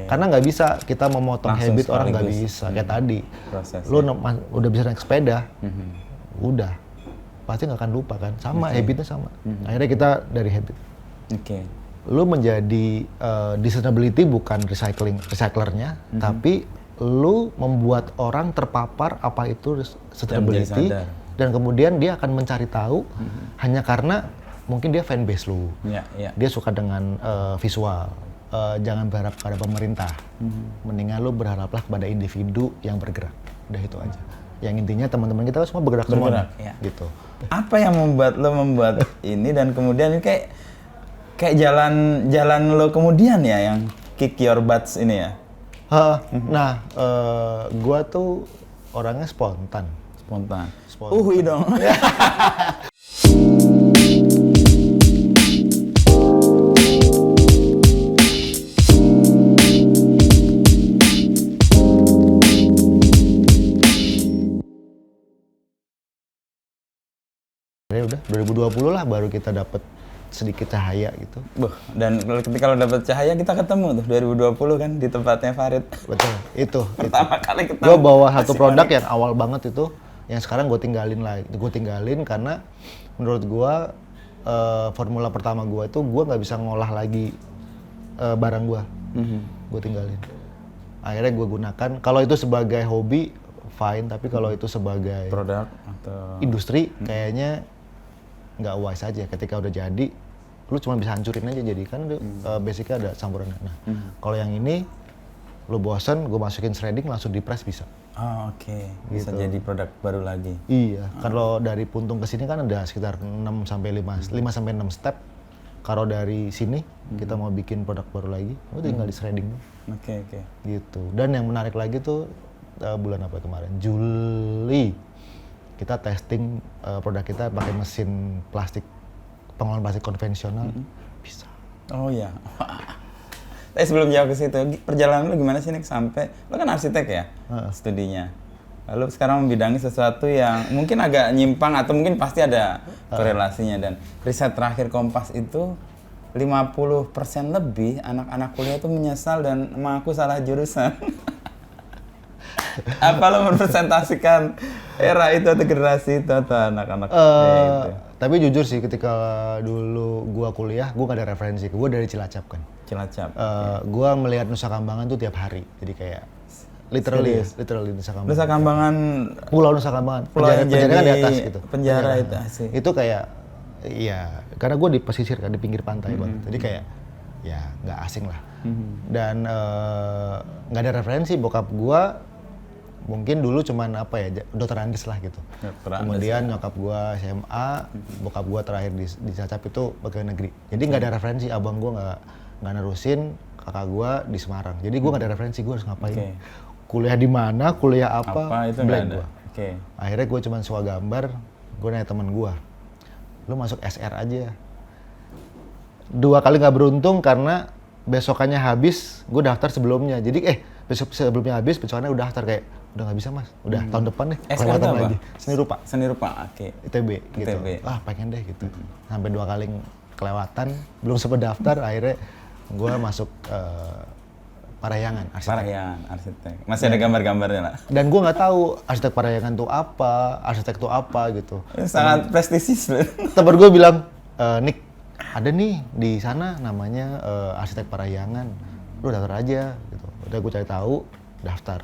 Karena nggak bisa kita memotong Langsung habit orang, nggak sekaligus. bisa. Kayak tadi, Prosesnya. lu udah bisa naik sepeda, udah pasti nggak akan lupa kan. Sama habitnya sama. Akhirnya kita dari habit. Oke. Lu menjadi sustainability bukan recyclernya, tapi lu membuat orang terpapar apa itu sustainability, sadar. dan kemudian dia akan mencari tahu hanya karena mungkin dia fanbase lu, dia suka dengan visual. Jangan berharap pada pemerintah, mendingan lu berharaplah kepada individu yang bergerak. Udah itu aja. Yang intinya teman-teman kita semua bergerak semua, gitu. Apa yang membuat lo membuat ini dan kemudian ini kayak jalan lo kemudian ya yang kick your butts ini ya? Nah, gua tuh orangnya spontan. Uhui dong. Ya udah 2020 lah baru kita dapat sedikit cahaya gitu. Dan kalau dapat cahaya kita ketemu tuh 2020 kan di tempatnya Farid. Betul, itu. Pertama kali ketemu. Gue bawa satu produk yang awal banget itu, yang sekarang gue tinggalin lagi. Gue tinggalin karena menurut gue formula pertama gue itu gue nggak bisa ngolah lagi barang gue. Gue tinggalin. Akhirnya gue gunakan. Kalau itu sebagai hobi fine, tapi kalau itu sebagai produk atau industri kayaknya nggak wise aja. Ketika udah jadi, lu cuma bisa hancurin aja, jadi kan basicnya ada campurannya. Nah, kalau yang ini, lu bosen, gue masukin shredding langsung di press bisa. Oke. Bisa jadi produk baru lagi. Iya, kalau dari puntung ke sini kan ada sekitar 6 sampai 5 sampai 6 step. Kalau dari sini kita mau bikin produk baru lagi, udah tinggal di shredding. Oke. Gitu. Dan yang menarik lagi tuh bulan apa kemarin? Juli. Kita testing produk kita pakai mesin plastik, pengolahan plastik konvensional, bisa. Oh iya. Tapi sebelum jauh ke situ, perjalanan lu gimana sih nih sampai, lu kan arsitek ya, studinya. Lalu sekarang membidangi sesuatu yang mungkin agak nyimpang atau mungkin pasti ada korelasinya, dan riset terakhir Kompas itu 50% lebih anak-anak kuliah itu menyesal dan mengaku salah jurusan. Apa lo merepresentasikan era itu atau generasi itu atau anak-anak gitu? Tapi jujur sih, ketika dulu gua kuliah, gua gak ada referensi. Gua dari Cilacap kan. Gua melihat Nusa Kambangan tuh tiap hari. Jadi kayak literally Nusa Kambangan. Nusa Kambangan, Pulau Nusa Kambangan. Penjara kan di atas gitu. Penjara itu asik. Itu kayak, iya, karena gua di pesisir kan, di pinggir pantai banget. Jadi kayak, ya nggak asing lah. Dan nggak ada referensi. Bokap gua mungkin dulu cuman apa ya, dokter Andes lah gitu. Kemudian nyokap gua SMA, bokap gua terakhir di Cilacap itu pegawai negeri. Jadi nggak ada referensi. Abang gua nggak nerusin, kakak gua di Semarang. Jadi gua nggak ada referensi, gua harus ngapain. Kuliah di mana, kuliah apa itu blank ada. gua. Akhirnya gua cuman suka gambar. Gua nanya temen gua, lu masuk SR aja. 2 kali nggak beruntung karena besokannya habis, gua daftar sebelumnya. Jadi besok sebelumnya habis, besokannya udah daftar kayak, udah nggak bisa mas, udah tahun depan deh, kelewatan lagi. Seni rupa, ITB gitu. Pengen deh gitu. Sampai 2 kali kelewatan, belum sempat daftar, akhirnya gue masuk Parahyangan, arsitek. Masih ada gambar-gambarnya lah. Dan gue nggak tahu arsitek Parahyangan tuh apa, arsitek tuh apa gitu. Sangat prestisius. Temen gue bilang, Nick, ada nih di sana namanya arsitek Parahyangan, lu daftar aja gitu. Udah gue cari tahu, daftar.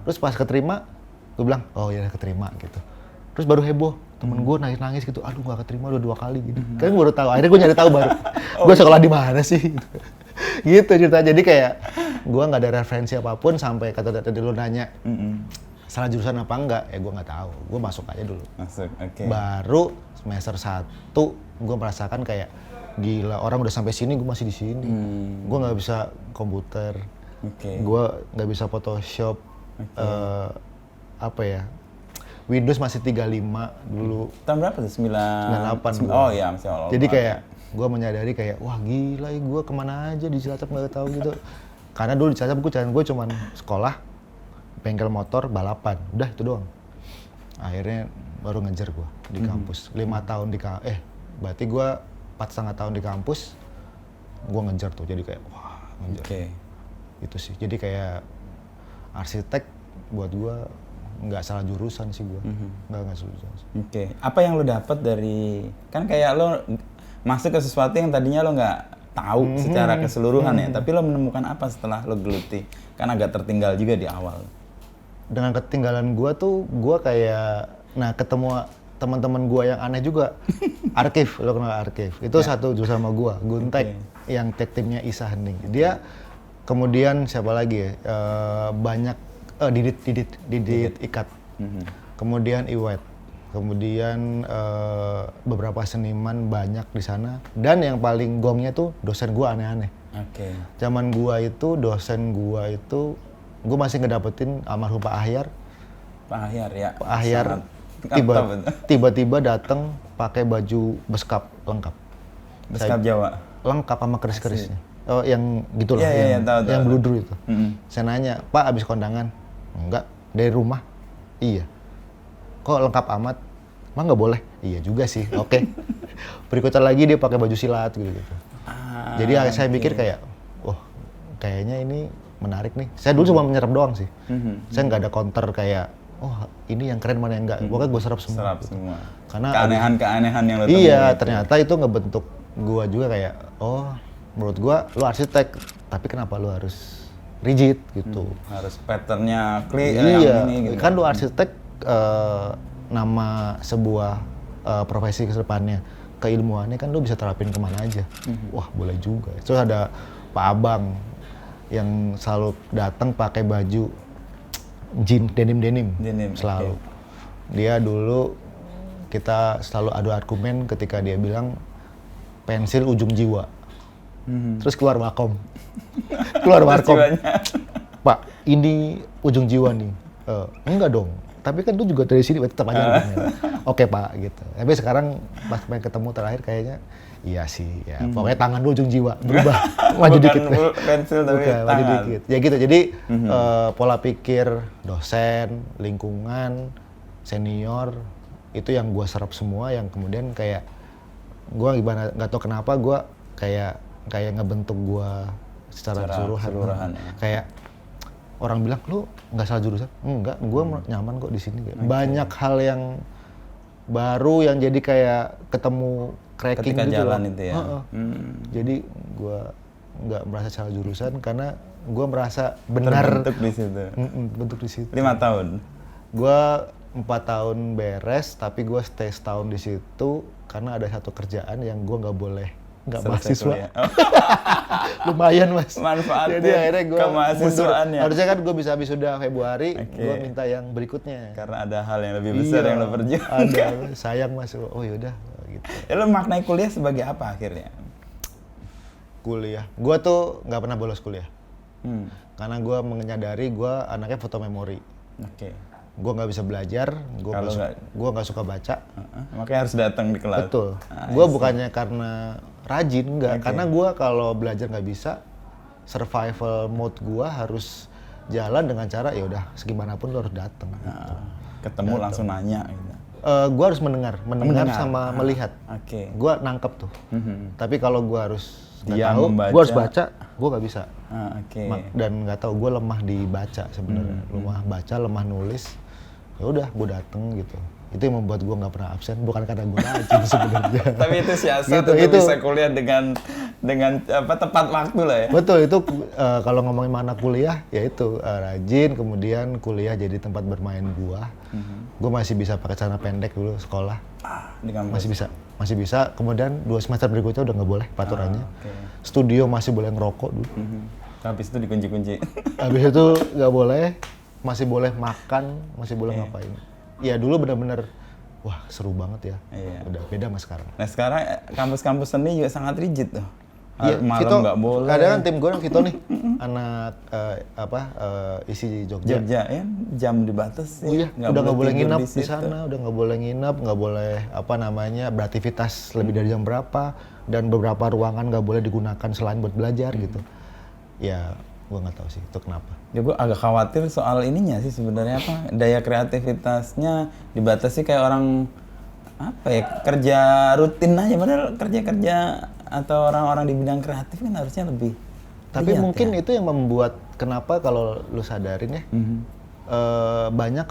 Terus pas keterima, gue bilang, oh iya keterima gitu. Terus baru heboh, temen gue nangis-nangis gitu, aduh gak keterima udah 2 kali gitu. Kan gue baru tahu, akhirnya gue nyari tahu baru, gue sekolah di mana sih gitu. Gitu cerita. Jadi kayak gue nggak ada referensi apapun sampai kata tadi lu nanya salah jurusan apa enggak, gue nggak tahu. Gue masuk aja dulu. Baru semester 1 gue merasakan kayak gila, orang udah sampai sini, gue masih di sini. Gue nggak bisa komputer. Gue nggak bisa Photoshop, Windows masih 35 dulu. Tahun berapa tuh? 98. Oh iya, masih awal. Jadi kayak gue menyadari kayak, wah gila ya, gue kemana aja di Cilacap nggak tahu gitu. Karena dulu di Cilacap gue cuman sekolah, bengkel motor, balapan, udah itu doang. Akhirnya baru ngejar gue di kampus. 5 tahun berarti gue 4,5 tahun di kampus, gue ngejar tuh. Jadi kayak, wah ngejar. Itu sih. Jadi kayak arsitek buat gua nggak salah jurusan sih gua. Nggak salah jurusan. Oke. Apa yang lo dapat dari, kan kayak lo masuk ke sesuatu yang tadinya lo nggak tahu secara keseluruhan ya, tapi lo menemukan apa setelah lo geluti? Kan agak tertinggal juga di awal. Dengan ketinggalan gua tuh, gua kayak, nah ketemu teman-teman gua yang aneh juga. Arkif, lo kenal Arkif? Itu satu jurusan sama gua, Guntek, yang tag timnya Isa Hening. Dia kemudian siapa lagi ya? Banyak Didit Ikat. Kemudian Iwet. Kemudian beberapa seniman banyak di sana. Dan yang paling gongnya tuh dosen gua aneh-aneh. Oke. Zaman gua itu, dosen gua itu, gua masih ngedapetin almarhum Pak Ahyar. Pak Ahyar ya. Pak Ahyar tiba-tiba datang pakai baju beskap lengkap. Beskap Jawa. Lengkap sama keris-kerisnya. Oh, yang gitulah, tahu. yang bludru itu. Saya nanya, Pak abis kondangan? Enggak, dari rumah. Iya. Kok lengkap amat? Mah nggak boleh? Iya juga sih. Oke. Berikutnya lagi dia pakai baju silat gitu. Jadi saya mikir kayak, wah kayaknya ini menarik nih. Saya dulu cuma menyerap doang sih. Saya nggak ada counter kayak, oh ini yang keren mana yang enggak. Pokoknya gue serap semua. Serap semua. Karena keanehan-keanehan yang lo temuin. iya, ternyata itu ngebentuk gue juga kayak, oh menurut gue lo arsitek, tapi kenapa lo harus rigid gitu. Harus patternnya clear iya, yang ini gitu. kan lo arsitek nama sebuah profesi ke depannya. Keilmuannya kan lo bisa terapin kemana aja. Wah boleh juga. Terus ada Pak Abang yang selalu datang pakai baju denim selalu. Dia dulu kita selalu adu argumen ketika dia bilang pensil ujung jiwa. Terus keluar Wacom. Pak, ini ujung jiwa nih. Enggak dong. Tapi kan lu juga dari sini tetap aja argumen. Oke Pak, gitu. Tapi sekarang pas main ketemu terakhir kayaknya iya sih, ya. Pokoknya tangan lu ujung jiwa berubah, maju dikit. Pensil tapi maju dikit. Ya gitu. Jadi pola pikir dosen, lingkungan, senior itu yang gua serap semua, yang kemudian kayak gua gimana nggak tahu kenapa gua kayak ngebentuk gua secara keseluruhan. Ya. Kayak orang bilang lu nggak salah jurusan, enggak, gua nyaman kok di sini. Banyak hal yang baru yang jadi kayak ketemu cracking ketika gitu jalan loh. itu ya. Jadi gue nggak merasa salah jurusan karena gue merasa benar terbentuk di situ. Bentuk di situ. 5 tahun. Gue 4 tahun beres, tapi gue stay setahun di situ karena ada satu kerjaan yang gue nggak boleh nggak mahasiswa. Lumayan mas. Manfaatnya. Jadi akhirnya gue kemahasiswaannya. Harusnya kan gue bisa wisuda Februari, gue minta yang berikutnya. Karena ada hal yang lebih besar yang lo perjuangkan. Ada, sayang mas. Oh yaudah. Gitu. Ya, lo maknai kuliah sebagai apa akhirnya? Kuliah, gue tuh nggak pernah bolos kuliah. Karena gue menyadari gue anaknya foto memori. Oke. Gue nggak bisa belajar, gue nggak suka baca. Makanya harus datang di kelas. Betul. Gue bukannya karena rajin, nggak. Karena gue kalau belajar nggak bisa, survival mode gue harus jalan dengan cara ya udah segimanapun lo harus datang. Ketemu langsung nanya. Gitu. Gue harus mendengar sama melihat. Oke. Gue nangkep tuh. Tapi kalau gue harus nggak Dia tahu, membaca. gue harus baca, gue nggak bisa. Oke. Dan nggak tahu, gue lemah di baca sebenarnya. Lemah baca, lemah nulis. Ya udah, gue dateng gitu. Itu yang membuat gue nggak pernah absen, bukan karena gue rajin sebenarnya. Tapi itu siasat gitu, untuk bisa kuliah dengan apa tepat waktu lah ya. Betul, itu kalau ngomongin mana kuliah, ya itu rajin, kemudian kuliah jadi tempat bermain gue. Gue masih bisa pakai celana pendek dulu sekolah. Di kampus. Masih bisa. Kemudian 2 semester berikutnya udah nggak boleh peraturannya. Studio masih boleh ngerokok dulu. Habis itu dikunci-kunci. Habis itu nggak boleh. Masih boleh makan, masih boleh ngapain. Ya dulu benar-benar, wah seru banget ya. Udah beda sama sekarang. Nah sekarang kampus-kampus seni juga sangat rigid tuh. Iya, malam nggak boleh. Kadang kan tim gue yang Vito nih, anak isi Jogja. Ya, jam dibatasi. Oh iya, udah nggak boleh nginep di sana, udah nggak boleh nginep, nggak boleh beraktivitas lebih dari jam berapa, dan beberapa ruangan nggak boleh digunakan selain buat belajar gitu. Ya, gue nggak tahu sih itu kenapa. Ya gue agak khawatir soal ininya sih sebenarnya apa daya kreativitasnya dibatasi kayak orang apa ya kerja rutin aja, padahal kerja atau orang-orang di bidang kreatif kan harusnya lebih. Tapi mungkin itu yang membuat kenapa kalau lu sadarin ya, banyak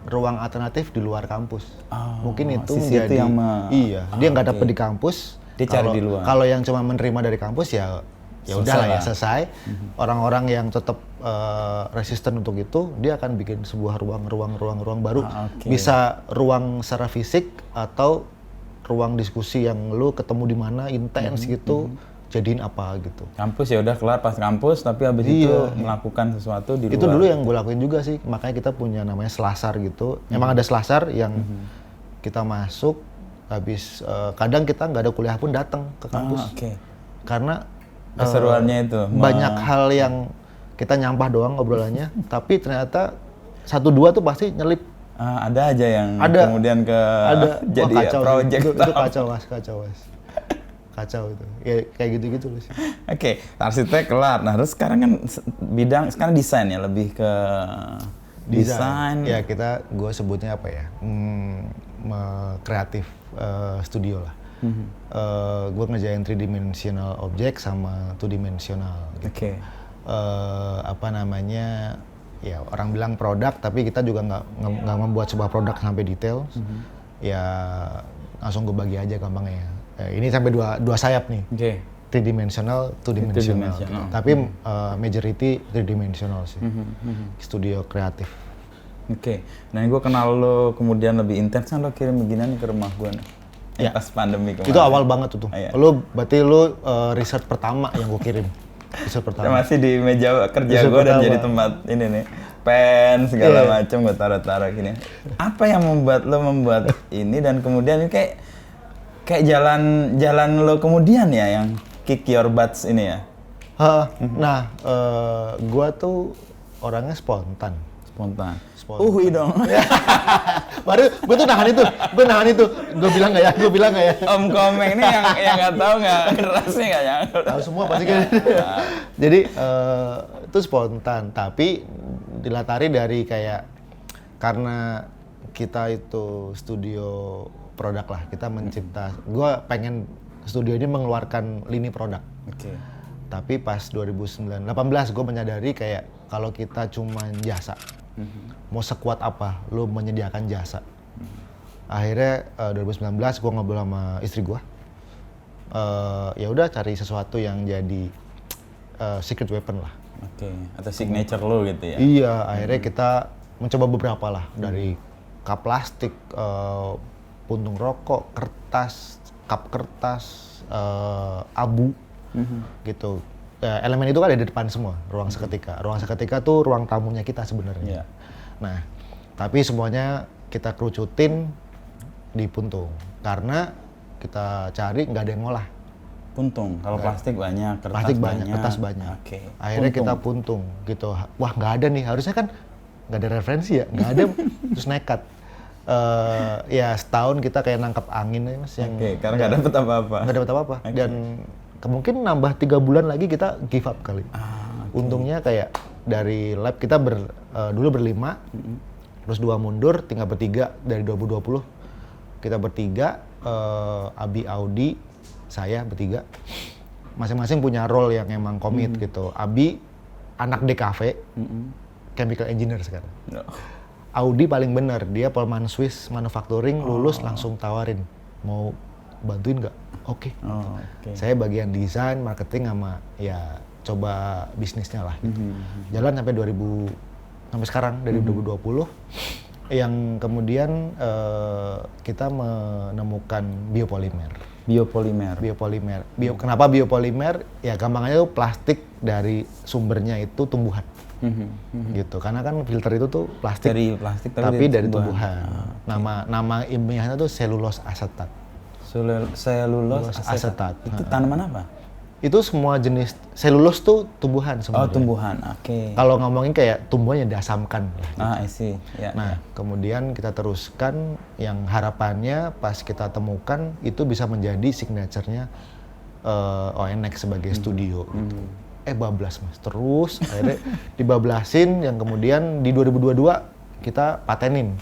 ruang alternatif di luar kampus. Mungkin itu sisi menjadi itu yang dia nggak dapet di kampus. Dia cari di luar. Kalau yang cuma menerima dari kampus ya udahlah ya selesai. Orang-orang yang tetap resisten untuk itu, dia akan bikin sebuah ruang baru. Bisa ruang secara fisik atau ruang diskusi yang lu ketemu di mana intens gitu. Jadiin apa gitu. Kampus ya udah kelar pas kampus, tapi habis itu melakukan sesuatu di luar. Itu dulu yang gue lakuin juga sih, makanya kita punya namanya selasar gitu. Emang ada selasar yang kita masuk, habis kadang kita nggak ada kuliah pun datang ke kampus. Karena keseruannya itu banyak hal yang kita nyampah doang obrolannya, tapi ternyata 1-2 tuh pasti nyelip. Ada aja yang kemudian jadi project. Itu kacau itu. Ya, kayak gitu-gitu loh sih. Oke, arsitek kelar. Nah, terus sekarang kan sekarang desain ya, lebih ke desain. Ya, gue sebutnya apa ya? Kreatif studio lah. Gue ngerjain 3-dimensional objek sama 2-dimensional gitu. Apa namanya? Ya, orang bilang produk, tapi kita juga nggak membuat sebuah produk sampai detail. Ya, langsung gue bagi aja gampangnya. Ini sampai dua sayap nih. 3-dimensional, 2-dimensional. Tapi majority 3-dimensional sih. Studio kreatif. Nah gue kenal lo kemudian lebih intens kan lo kirim beginian ke rumah gue nih. Pas pandemi kemarin. Itu awal banget tuh. Berarti lo riset pertama yang gue kirim. Riset pertama. Masih di meja kerja gue dan jadi tempat ini nih. Pen segala macam gue taruh gini. Apa yang membuat lo membuat ini dan kemudian ini kayak jalan lo kemudian ya yang kick your butts ini ya? Nah, gua tuh orangnya spontan. Dong. Baru gua tuh nahan itu. Gua bilang nggak ya? Om Komeng ini yang nggak tahu nggak kerasnya nggak ya? Tahu semua pasti kan. Jadi itu spontan, tapi dilatari dari kayak karena kita itu studio produk lah, kita mencipta. Gue pengen studio ini mengeluarkan lini produk. Tapi pas 2018 gue menyadari kayak kalau kita cuma jasa, mau sekuat apa lu menyediakan jasa. Akhirnya 2019 gue ngobrol sama istri gue. Ya udah cari sesuatu yang jadi secret weapon lah. Atau signature lo gitu ya? Iya, akhirnya kita mencoba beberapa lah, dari cup plastik, puntung rokok, kertas, cup kertas, abu, gitu. Elemen itu kan ada di depan semua, ruang seketika. Ruang seketika tuh ruang tamunya kita sebenarnya. Nah, tapi semuanya kita kerucutin di puntung, karena kita cari nggak ada yang ngolah. Puntung, kalau plastik banyak, kertas banyak. Akhirnya kita puntung, gitu. Wah nggak ada nih, harusnya kan nggak ada referensi ya, nggak ada, terus nekat. Ya setahun kita kayak nangkep angin aja mas. Karena nggak dapet apa-apa. Nggak dapet apa-apa. Dan mungkin nambah 3 bulan lagi kita give up kali. Untungnya kayak dari lab kita dulu berlima, terus 2 mundur, tinggal bertiga dari 2020. Kita bertiga, Abi, Audi, saya bertiga. Masing-masing punya role yang emang komit gitu. Abi anak DKV, chemical engineer sekarang. Audi paling bener, dia Polman Swiss Manufacturing, lulus langsung tawarin, mau bantuin nggak? Oke. Saya bagian desain, marketing sama ya coba bisnisnya lah. Gitu. Jalan sampai sekarang dari 2020. Yang kemudian kita menemukan biopolimer. Kenapa biopolimer? Ya gampangnya tuh plastik dari sumbernya itu tumbuhan. Gitu, karena kan filter itu tuh plastik, tapi dari tumbuhan. Nama ilmiahnya tuh selulose asetat. Selulose asetat. Itu tanaman apa? Itu semua jenis selulose tuh tumbuhan sebenarnya. Tumbuhan. Kalau ngomongin kayak tumbuhan yang diasamkan. I see. Kemudian kita teruskan yang harapannya pas kita temukan itu bisa menjadi signature-nya ONX sebagai studio. Gitu. Bablas mas, terus akhirnya dibablasin, yang kemudian di 2022 kita patenin,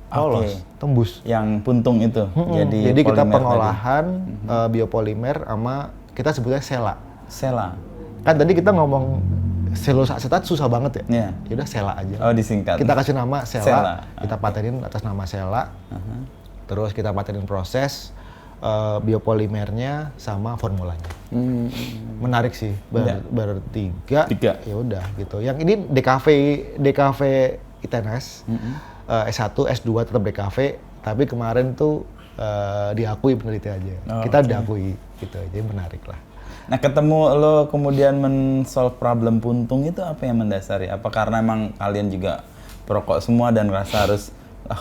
lolos, tembus. Yang puntung itu, jadi kita pengolahan biopolimer sama kita sebutnya sela. Sela. Kan tadi kita ngomong Selulose asetat susah banget ya. Iya. Ya udah Sela aja. Oh, disingkat. Kita kasih nama Sela. Sela. Kita patenin atas nama Sela. Terus kita patenin proses biopolimernya sama formulanya. Menarik sih. Bertiga. Ya udah gitu. Yang ini DKV ITNS. S1, S2 tetap DKV, tapi kemarin tuh diakui peneliti aja. Kita diakui gitu aja, menarik lah. Nah, ketemu lo kemudian men-solve problem puntung itu apa yang mendasari? Apa karena emang kalian juga perokok semua dan rasa harus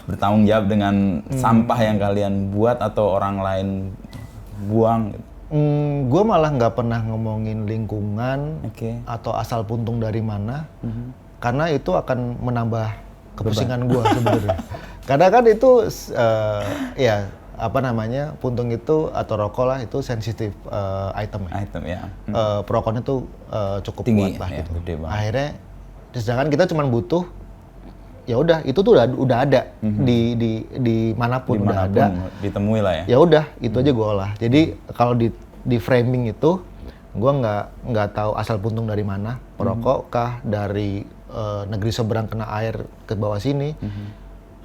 bertanggung jawab dengan sampah yang kalian buat atau orang lain buang? Gitu? Gue malah nggak pernah ngomongin lingkungan atau asal puntung dari mana, karena itu akan menambah kepusingan gue sebenarnya. Karena kan itu puntung itu atau rokok lah itu sensitif item ya. Perokoknya tuh cukup tinggi, kuat lah gitu. Akhirnya, sedangkan kita cuma butuh ya udah itu tuh udah ada di manapun udah ada. Ditemui lah ya. Ya udah itu aja gue olah. Jadi kalau di framing itu gue nggak tahu asal puntung dari mana, perokok kah, dari negeri seberang kena air ke bawah sini,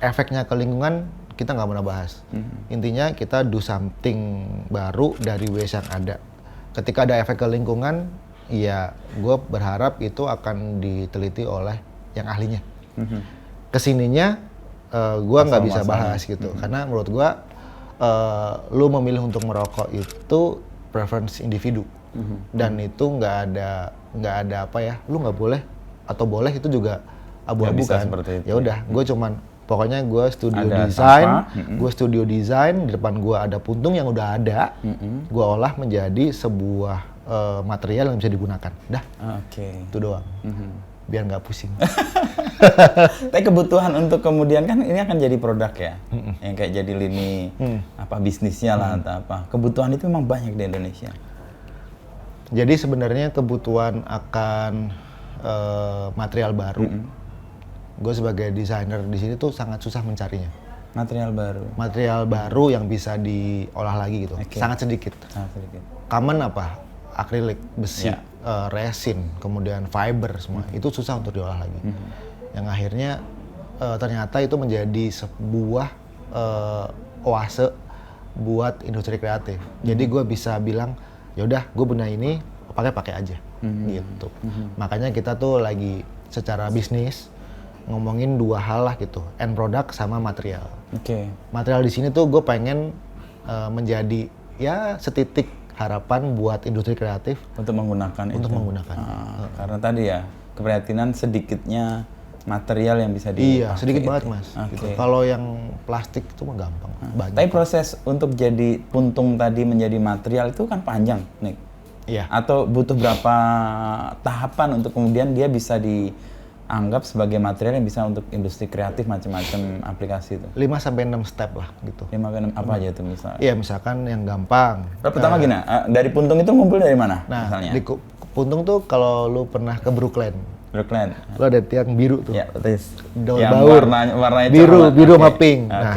efeknya ke lingkungan kita nggak pernah bahas. Intinya kita do something baru dari waste yang ada. Ketika ada efek ke lingkungan, ya gue berharap itu akan diteliti oleh yang ahlinya. Kesininya gue nggak bisa bahas gitu, karena menurut gue lu memilih untuk merokok itu preference individu, dan itu nggak ada apa ya, lu nggak boleh atau boleh itu juga abu-abu kan. Ya udah, gue cuman pokoknya gue studio desain, di depan gue ada puntung yang udah ada, gue olah menjadi sebuah material yang bisa digunakan. Dah, itu doang. Biar nggak pusing. Tapi kebutuhan untuk kemudian kan ini akan jadi produk ya, yang kayak jadi lini bisnisnya lah atau apa. Kebutuhan itu memang banyak di Indonesia. Jadi sebenarnya kebutuhan akan material baru. Gue sebagai desainer di sini tuh sangat susah mencarinya. Material baru yang bisa diolah lagi gitu. Sangat sedikit. Common apa? Akrilik, besi, resin, kemudian fiber semua. Itu susah untuk diolah lagi. Yang akhirnya ternyata itu menjadi sebuah oase buat industri kreatif. Jadi gue bisa bilang, yaudah gue benar ini pakai aja gitu. Makanya kita tuh lagi secara bisnis ngomongin dua hal lah gitu, end product sama material. Material di sini tuh gue pengen menjadi ya setitik harapan buat industri kreatif untuk menggunakan karena tadi ya keprihatinan sedikitnya material yang bisa dipakai. Iya, sedikit banget mas. Gitu. Kalau yang plastik itu mah gampang. Banyak. Tapi proses untuk jadi puntung tadi menjadi material itu kan panjang, Nick. Iya. Atau butuh berapa tahapan untuk kemudian dia bisa dianggap sebagai material yang bisa untuk industri kreatif macam-macam aplikasi itu? 5-6 step lah gitu. 5-6 apa aja itu misalnya? Iya, misalkan yang gampang. Pertama gini, dari puntung itu ngumpul dari mana? Nah, misalnya? di puntung tuh kalau lu pernah ke Brooklyn, lu ada tiang biru tuh. Ya, daun yang baur. warnanya biru sama pink. Nah,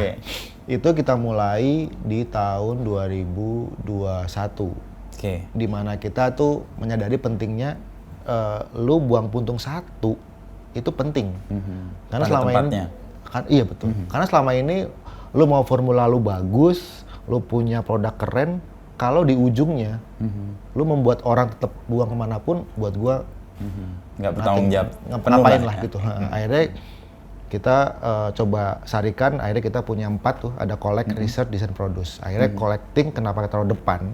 itu kita mulai di tahun 2021. Di mana kita tuh menyadari pentingnya lu buang puntung satu itu penting. Karena pada selama tempatnya. Iya betul. Karena selama ini lu mau formula lu bagus, lu punya produk keren, kalau di ujungnya lu membuat orang tetap buang kemanapun, buat gua nggak bertanggung jawab, ngapain lah gitu. Akhirnya kita coba sarikan, akhirnya kita punya 4 tuh, ada collect, research, design, produce. Akhirnya collecting kenapa kita taruh depan?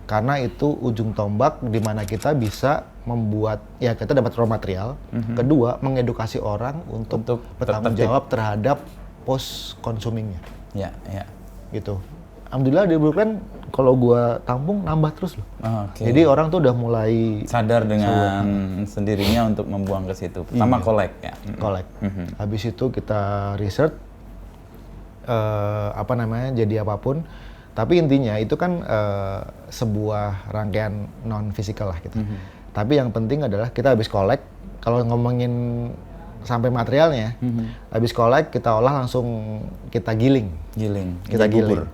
Karena itu ujung tombak di mana kita bisa membuat, ya kita dapat raw material. Kedua, mengedukasi orang untuk bertanggung jawab terhadap post consumingnya. Ya. Gitu. Alhamdulillah di Brooklyn kalau gua tampung nambah terus loh. Jadi orang tuh udah mulai sadar dengan sendirinya untuk membuang ke situ. Pertama collect ya. Collect. Habis itu kita research jadi apapun. Tapi intinya itu kan sebuah rangkaian non fisikal lah gitu. Tapi yang penting adalah kita habis collect, kalau ngomongin sampai materialnya, habis collect kita olah langsung kita giling. Kita giling.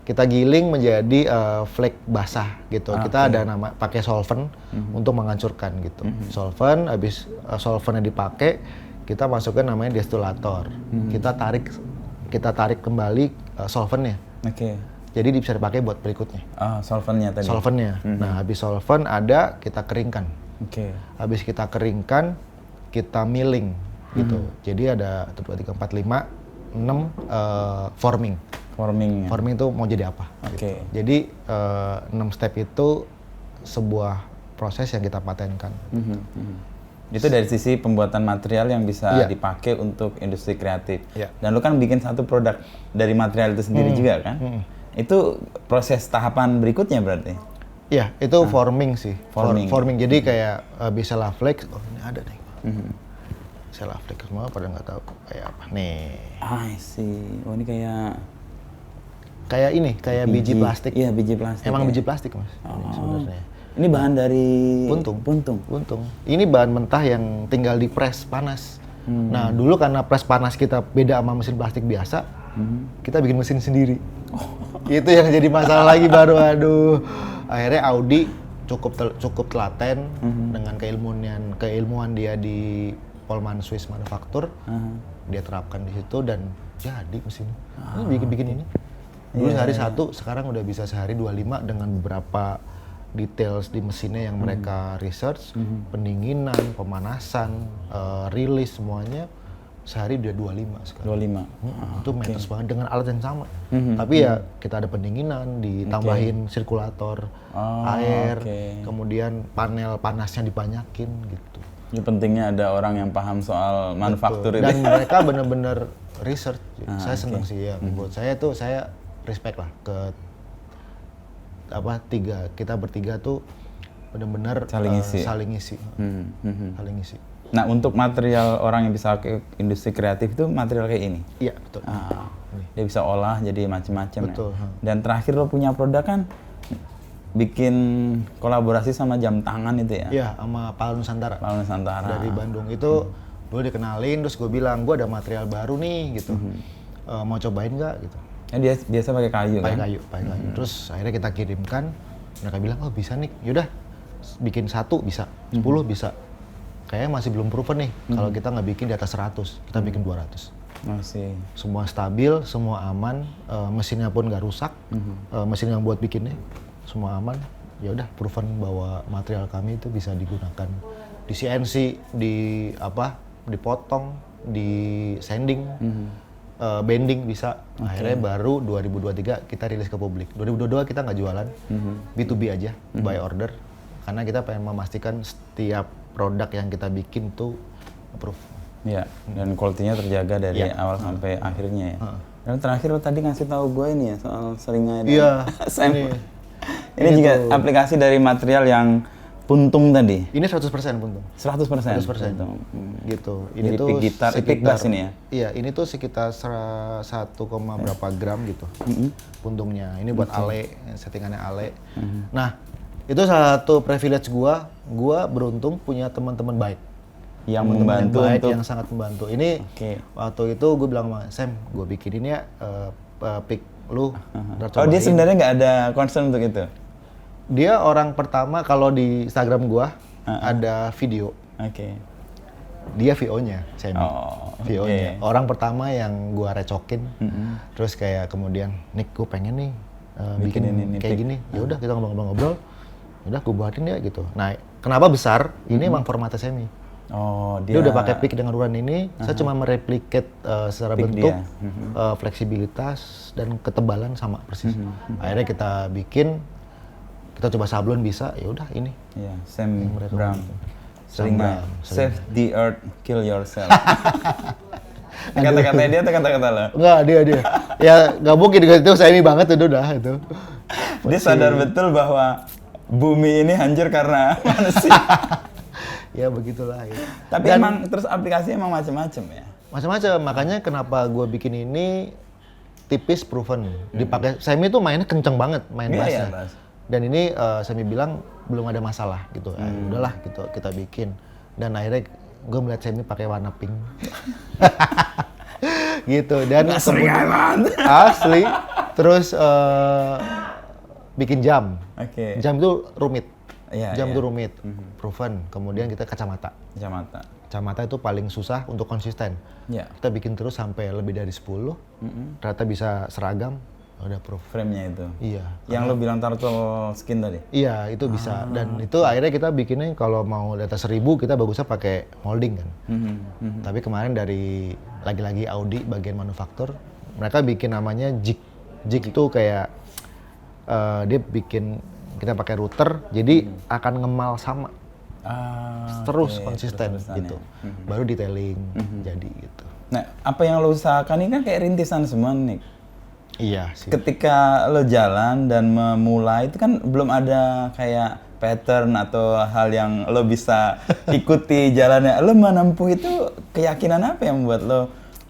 kita giling menjadi flake basah gitu. Kita ada nama pakai solvent untuk menghancurkan gitu. Solvent, habis solventnya dipakai, kita masukkan namanya destilator. Kita tarik kembali solventnya. Oke. Jadi bisa dipakai buat berikutnya. Solventnya tadi. Solventnya. Nah, habis solvent ada kita keringkan. Oke. Habis kita keringkan, kita milling gitu. Jadi ada 1, 2, 3, 4, 5, 6 forming. Forming. Forming itu mau jadi apa? Oke. Gitu. Jadi 6 step itu sebuah proses yang kita patenkan. Itu dari sisi pembuatan material yang bisa Iya. dipakai untuk industri kreatif. Iya. Dan lu kan bikin satu produk dari material itu sendiri juga kan? Itu proses tahapan berikutnya berarti? Iya, itu forming sih. Forming. Forming. Jadi kayak bisa flake. Oh, ini ada nih. Bisa flake semua pada nggak tahu kayak apa. Nih. I see. Oh, ini kayak Kayak biji plastik. Iya, biji plastik. Emang ya. biji plastik, Mas. Ini sebenarnya. Ini bahan dari Puntung. Ini bahan mentah yang tinggal di press panas. Nah, dulu karena press panas kita beda sama mesin plastik biasa, kita bikin mesin sendiri. Itu yang jadi masalah lagi baru. Aduh. Akhirnya Audi cukup telaten dengan keilmuan dia di Polman Swiss Manufaktur. Dia terapkan di situ dan jadi mesin. Ini bikin ini. Dulu sehari satu, sekarang udah bisa sehari 25 dengan beberapa details di mesinnya yang mereka research, pendinginan, pemanasan, rilis semuanya sehari udah 25 sekarang. 25. Itu matters banget dengan alat yang sama. Tapi ya kita ada pendinginan, ditambahin sirkulator air, kemudian panel panasnya dibanyakin gitu. Ini pentingnya ada orang yang paham soal manufaktur itu. Dan mereka benar-benar research. Saya senang sih ya. Buat saya tuh saya respect lah ke kita bertiga tuh benar-benar saling isi. Saling isi. Nah, untuk material orang yang bisa ke industri kreatif itu material kayak ini. Iya, betul. Dia bisa olah jadi macam-macam ya. Betul. Dan terakhir lo punya produk kan bikin kolaborasi sama jam tangan itu ya? Iya, sama Pal Nusantara. Pal Nusantara. Dari Bandung itu dulu dikenalin, terus gue bilang gue ada material baru nih gitu. Mau cobain nggak gitu? Dia biasa pakai kayu kan? Pakai kayu. Terus akhirnya kita kirimkan, mereka bilang oh bisa nih, yaudah bikin 1 bisa, 10 bisa. Kayaknya masih belum proven nih, kalau kita nggak bikin di atas 100, kita bikin 200. Masih. Semua stabil, semua aman, mesinnya pun nggak rusak, mesin yang buat bikinnya semua aman. Ya udah proven bahwa material kami itu bisa digunakan di CNC, dipotong, di sanding. Bending bisa. Akhirnya baru 2023 kita rilis ke publik. 2022 kita nggak jualan, B2B aja, by order. Karena kita pengen memastikan setiap produk yang kita bikin tuh approve. Iya, dan quality-nya terjaga dari awal sampai akhirnya ya. Dan terakhir lo tadi ngasih tahu gue ini ya soal seringai. Iya. Ini juga aplikasi dari material yang puntung tadi. Ini 100% puntung. 100%. 100%. Gitu. Ini Jadi tuh pick gitar, pick bass ini ya. Iya, ini tuh sekitar 1, berapa gram gitu. Puntungnya. Ini buat ale, settingannya ale. Nah, itu salah satu privilege gua beruntung punya teman-teman baik. Yang membantu baik, untuk yang sangat membantu. Ini waktu itu gue bilang sama Sam, gue bikinin ya pick lu. Oh, dia sebenarnya nggak ada concern untuk itu? Dia orang pertama kalau di Instagram gua ada video. Dia VO-nya, Sammy. VO-nya. Orang pertama yang gua recokin. Terus kayak kemudian, Nick, gue pengen nih bikin ini kayak gini. Ya udah kita ngobrol-ngobrol. Udah gue buatin ya gitu. Nah, kenapa besar? Ini emang formatnya Sammy. Dia udah pakai pick dengan ukuran ini. Saya cuma mereplikat secara pick bentuk, fleksibilitas dan ketebalan sama persis. Akhirnya kita bikin. Kita coba sablon bisa, ya udah ini. Iya, Sam Brown. Seringai. Save the earth, kill yourself. Kata-kata dia atau kata-kata lo? Enggak, dia. Ya nggak mungkin itu saya ini banget itu udah itu. Dia sadar betul bahwa bumi ini hancur karena manusia. Ya begitulah. Ya. Tapi emang terus aplikasinya emang macam-macam ya? Macam-macam, makanya kenapa gue bikin ini tipis proven. Dipakai, Sammy tuh mainnya kenceng banget, main bassnya. Dan ini Sammy bilang belum ada masalah gitu. Ya, udahlah gitu kita bikin. Dan akhirnya gue melihat Sammy pakai warna pink. Gitu dan kemudian asli Terus bikin jam. Oke. Jam itu rumit. Iya, Jam iya. itu rumit, proven. Kemudian kita kacamata. Kacamata. Kacamata itu paling susah untuk konsisten. Iya. Kita bikin terus sampai lebih dari 10. Ternyata bisa seragam, udah proof. Frame-nya itu. Iya. Yang lo bilang turtle skin tadi? Iya, itu bisa. Dan itu akhirnya kita bikinnya kalau mau di atas 1000 kita bagusnya pakai molding kan. Tapi kemarin dari lagi-lagi Audi bagian manufaktur, mereka bikin namanya jig. Jig itu kayak dia bikin kita pakai router, jadi akan ngemal sama. Terus konsisten terus-terusan gitu. ya. Baru detailing jadi gitu. Nah, apa yang lo usahakan ini kan kayak rintisan semua nih. Iya sih. Ketika lo jalan dan memulai itu kan belum ada kayak pattern atau hal yang lo bisa ikuti jalannya. Lo menempuh itu keyakinan apa yang membuat lo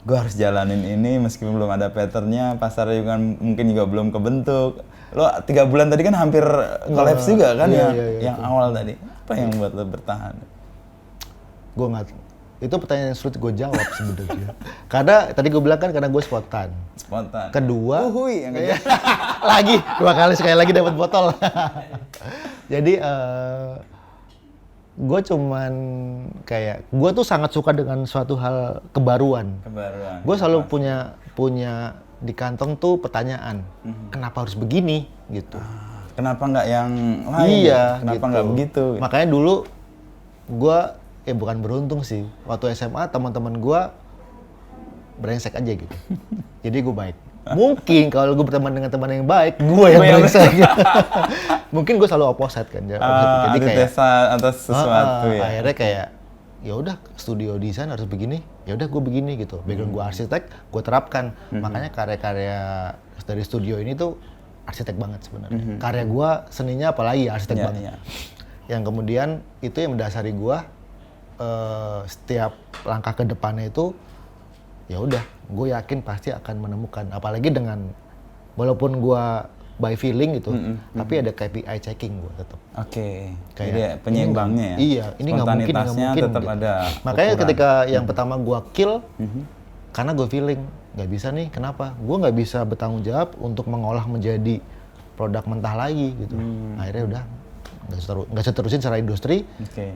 gue harus jalanin ini meskipun belum ada patternnya, pasarnya juga mungkin juga belum kebentuk. Lo 3 bulan tadi kan hampir collapse juga kan iya, yang awal tadi. Apa yang membuat lo bertahan? Gue nggak. Itu pertanyaan yang sulit gue jawab sebenarnya. Karena tadi gue bilang kan karena gue spontan. Spontan. Kedua, Uhuy, yang kayak lagi 2 kali sekali lagi dapat botol. Jadi gue cuman kayak gue tuh sangat suka dengan suatu hal kebaruan. Kebaruan. Gue selalu punya di kantong tuh pertanyaan, kenapa harus begini gitu. Kenapa nggak yang lain? Iya, Kenapa gitu. nggak begitu? Makanya dulu gue bukan beruntung sih. Waktu SMA teman-teman gue brengsek aja gitu. Jadi gue baik. Mungkin kalau gue berteman dengan teman yang baik, gue yang brengsek. Mungkin gue selalu opposite kan. Jadi kayak atas sesuatu ya. Akhirnya kayak ya udah studio desain harus begini, ya udah gue begini gitu. Background gue arsitek, gue terapkan. Makanya karya-karya dari studio ini tuh arsitek banget sebenarnya. Karya gue seninya apalagi arsitek banget. Iya. Yang kemudian itu yang mendasari gue setiap langkah ke depannya itu ya udah, gue yakin pasti akan menemukan. Apalagi dengan walaupun gue by feeling gitu, tapi ada KPI checking gue tetap. Oke. Kayak, Jadi penyeimbangnya ya. Iya, ini nggak mungkin, nggak Spontanitasnya mungkin. tetap gitu. ada. Makanya ukuran. ketika yang pertama gue kill, karena gue feeling nggak bisa nih. Kenapa? Gue nggak bisa bertanggung jawab untuk mengolah menjadi produk mentah lagi gitu. Akhirnya udah nggak seterusin secara industri. Oke.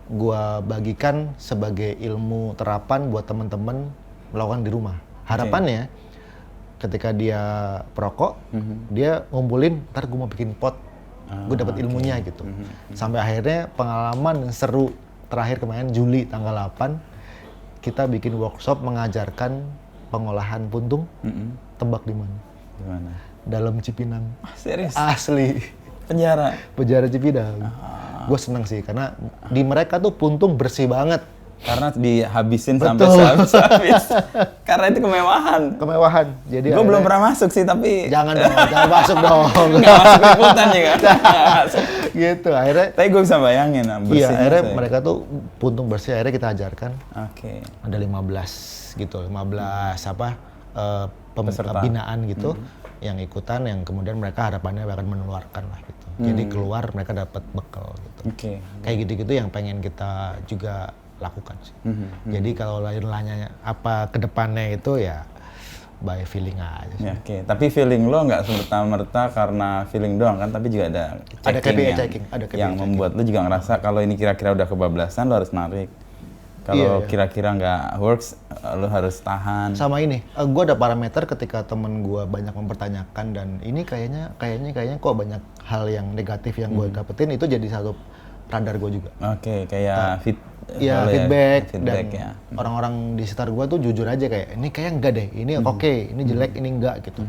Gue bagikan sebagai ilmu terapan buat teman-teman melakukan di rumah. Harapannya ketika dia perokok, dia ngumpulin, ntar gue mau bikin pot, gue dapat ilmunya gitu. Sampai akhirnya pengalaman yang seru terakhir kemarin Juli tanggal 8, kita bikin workshop mengajarkan pengolahan puntung. Tebak di mana? Di mana? Dalam Cipinang. Serius? Asli. Penjara. Penjara Cipinang. Gue seneng sih karena di mereka tuh puntung bersih banget. Karena dihabisin Betul. sampai habis. Karena itu kemewahan. Kemewahan. Jadi Gue belum akhirnya- pernah masuk sih, tapi Jangan dong, jangan masuk dong. nggak masuk liputan ya kan? Gitu, akhirnya Tapi gue bisa bayangin, iya, bersihnya akhirnya saya. mereka tuh puntung bersih, akhirnya kita ajarkan. Oke. Ada 15 gitu, 15 Peserta. binaan gitu yang ikutan, yang kemudian mereka harapannya akan menularkan lah gitu. Jadi keluar mereka dapat bekal gitu. Oke. Kayak gitu-gitu yang pengen kita juga lakukan sih. Jadi kalau lain-lainnya apa kedepannya itu ya by feeling aja sih. Ya, oke. Tapi feeling lo nggak serta-merta karena feeling doang kan, tapi juga ada Ada checking KPI yang, checking, ada KPI yang checking. membuat lo juga ngerasa kalau ini kira-kira udah kebablasan lo harus narik. Kalau Iya. kira-kira nggak works, lo harus tahan. Sama ini, gue ada parameter ketika temen gue banyak mempertanyakan dan ini kayaknya kok banyak hal yang negatif yang gue dapetin, itu jadi satu radar gue juga. Oke, kayak Iya, boleh feedback, feedback dan ya. orang-orang di sekitar gue tuh jujur aja kayak ini kayak enggak deh, ini oke, ini jelek, ini enggak gitu.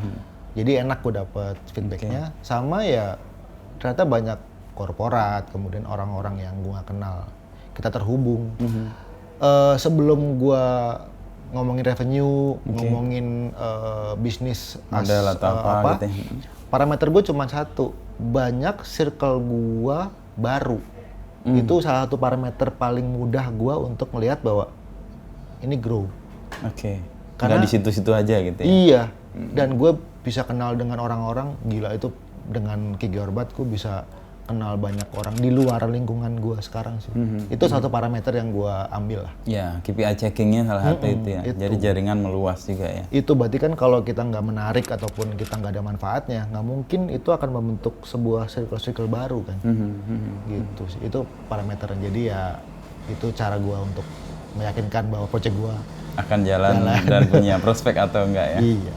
Jadi enak gue dapet feedbacknya. Sama ya ternyata banyak korporat, kemudian orang-orang yang gue gak kenal, kita terhubung. Sebelum gue ngomongin revenue, ngomongin bisnis Model atau apa gitu. parameter gue cuma satu, banyak circle gue baru. Itu salah satu parameter paling mudah gue untuk melihat bahwa ini grow. Oke. Karena- Nggak di situ-situ aja gitu ya. Iya, dan gue bisa kenal dengan orang-orang, gila itu dengan Ki Georbat gue bisa kenal banyak orang di luar lingkungan gue sekarang sih. Itu satu parameter yang gue ambil lah. Ya, KPI checkingnya salah satu itu ya. itu. Jadi jaringan meluas juga ya. Itu berarti kan kalau kita nggak menarik ataupun kita nggak ada manfaatnya, nggak mungkin itu akan membentuk sebuah circle baru kan. Gitu sih. Itu parameternya. Jadi ya itu cara gue untuk meyakinkan bahwa project gue akan jalan dan punya prospek atau enggak ya. Iya.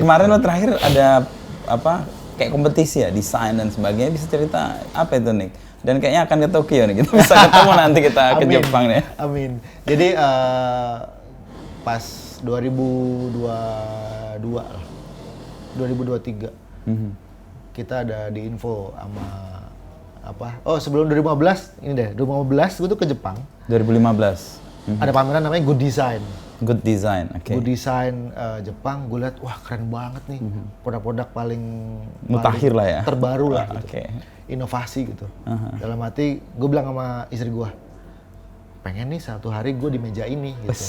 Kemarin lo terakhir ada apa kayak kompetisi ya, desain dan sebagainya, bisa cerita apa itu Nick? Dan kayaknya akan ke Tokyo nih, kita bisa ketemu nanti kita ke Jepang nih. Amin. Jadi pas 2022 lah, 2023 kita ada di info sama apa? Oh sebelum 2015 ini deh, 2015 gue tuh ke Jepang. 2015. Ada pameran namanya Good Design. Good Design, oke. Good Design Jepang, gue liat wah keren banget nih, produk-produk paling mutakhir lah ya, terbaru lah, gitu. Okay. Inovasi gitu. Dalam hati gue bilang sama istri gue, pengen nih satu hari gue di meja ini gitu.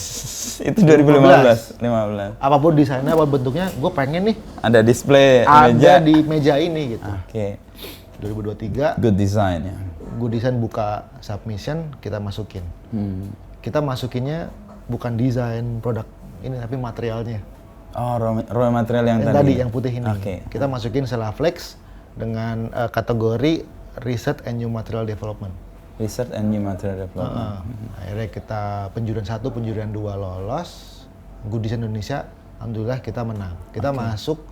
Itu 2015. 15. Apapun desainnya, apa bentuknya, gue pengen nih ada display ada meja di meja ini gitu. Oke. 2023. Good Design ya. Good Design buka submission, kita masukin. Kita masukinnya bukan desain produk ini tapi materialnya. Oh, raw material yang tadi yang putih ini. Okay. Kita masukin Selaflex dengan kategori Research and New Material Development. Research and New Material Development. Akhirnya kita penjurian 1, penjurian 2 lolos. Good Design Indonesia, alhamdulillah kita menang. Kita masuk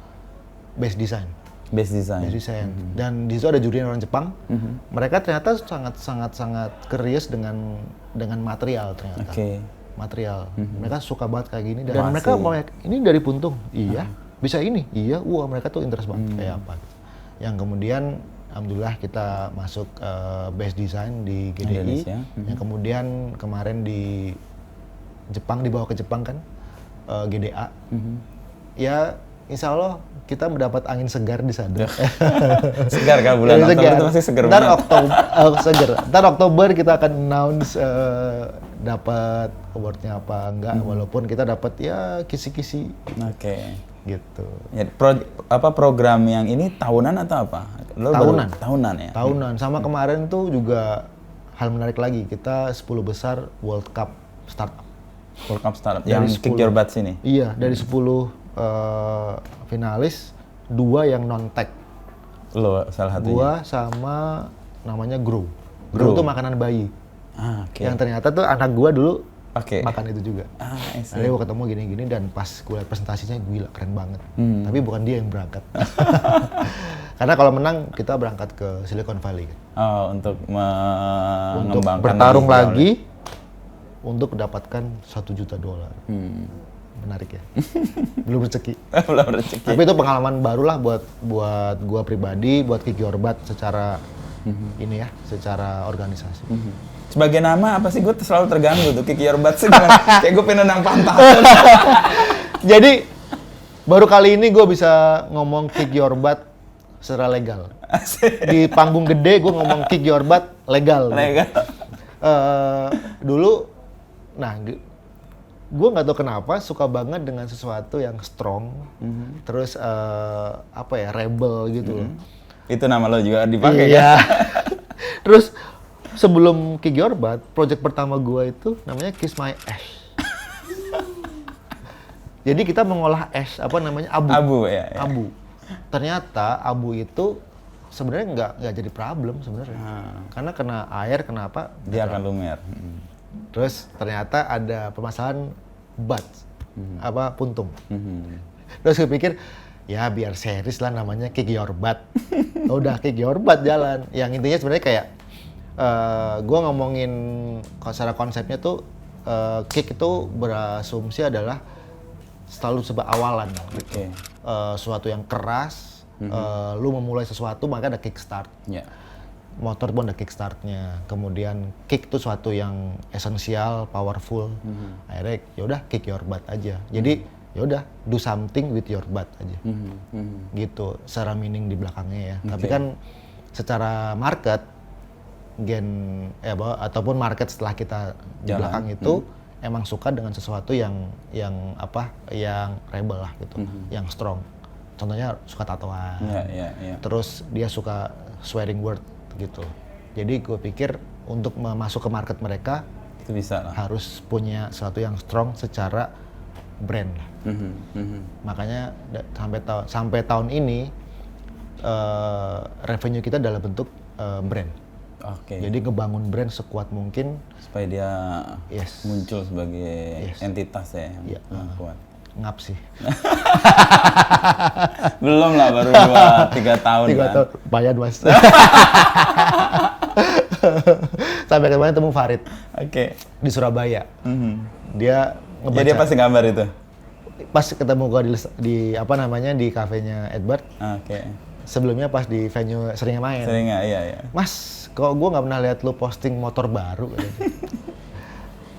Best Design. Best Design. Best Design. Dan di situ ada jurian orang Jepang. Mereka ternyata sangat curious dengan material ternyata. Okay. Material. Mereka suka banget kayak gini dan mereka mau ini dari puntung. Iya. Bisa ini. Iya. Wah, mereka tuh interest banget kayak apa. Yang kemudian alhamdulillah kita masuk Best Design di GDI. Yang kemudian kemarin di Jepang dibawa ke Jepang kan GDA. Ya insya Allah kita mendapat angin segar di sana. Segar kan bulan Oktober itu masih segar banget. Ntar Oktober kita akan announce dapat awardnya apa enggak, walaupun kita dapat ya kisi-kisi. Oke. Gitu. Ya, program yang ini tahunan atau apa? Tahunan. Tahunan ya? Tahunan. Sama kemarin tuh juga hal menarik lagi, kita 10 besar World Cup Startup. World Cup Startup, yang Kick Your Butt sini? Iya, dari 10 finalis, 2 yang non-tech. Lo salah satunya? Gua sama namanya Grow. Grow itu makanan bayi. Okay. Yang ternyata tuh anak gua dulu makan itu juga. Jadi gua ketemu gini-gini dan pas gua liat presentasinya gila keren banget. Tapi bukan dia yang berangkat. Karena kalau menang kita berangkat ke Silicon Valley. Oh, untuk mengembangkan bertarung lagi untuk mendapatkan $1 juta. Menarik ya. Belum rezeki. Belum rezeki. Tapi itu pengalaman baru lah buat gua pribadi, buat Kick Your Butt secara ini ya, secara organisasi. Sebagai nama apa sih, gue selalu terganggu tuh Kick Your Butt sih. Kayak gue pengen nendang pantat. Jadi baru kali ini gue bisa ngomong Kick Your Butt secara legal. Di panggung gede gue ngomong Kick Your Butt legal. Legal. Dulu, nah gue nggak tahu kenapa suka banget dengan sesuatu yang strong, terus apa ya, rebel gitu loh. Itu nama lo juga dipakai iya. Kan? Terus sebelum Kick Your Butt, project pertama gue itu namanya Kiss My Ash. Jadi kita mengolah ash, apa namanya, abu. Abu ya. Abu. Ternyata abu itu sebenarnya nggak jadi problem sebenarnya. Karena kena air, kenapa? Dia akan lumer. Terus ternyata ada permasalahan butt, apa puntung. Terus gue pikir, ya biar series lah namanya Kick Your Butt. Udah Kick Your Butt jalan. Yang intinya sebenarnya kayak gue ngomongin secara konsepnya tuh kick itu berasumsi adalah selalu sebuah awalan. Oke. Suatu yang keras, lu memulai sesuatu maka ada kickstart. Yeah. Motor pun ada kickstartnya. Kemudian kick itu suatu yang esensial, powerful. Akhirnya yaudah Kick Your Butt aja. Jadi yaudah do something with your butt aja. Gitu, secara meaning di belakangnya ya. Tapi kan secara market, ataupun market setelah kita di belakang itu emang suka dengan sesuatu yang rebel lah gitu, yang strong. Contohnya suka tatoan. Terus dia suka swearing word gitu. Jadi gue pikir untuk masuk ke market mereka Itu bisa lah. harus punya sesuatu yang strong secara brand lah. Makanya sampai tahun ini revenue kita dalam bentuk brand. Oke. Jadi ngebangun brand sekuat mungkin Supaya dia Yes. muncul sebagai Yes. entitas ya yang Iya. kuat. ngap sih. Belum lah, baru 2-3 tahun 3 kan. tahun lumayan Mas. Sampai kemarin temu Farid Oke. di Surabaya. Dia Ya ngebaca. dia pasti gambar itu. Pas ketemu gua di apa namanya di kafenya Edward. Oke. Sebelumnya pas di venue seringnya main. Sering nggak? Iya, iya. Mas, kok gue nggak pernah lihat lu posting motor baru?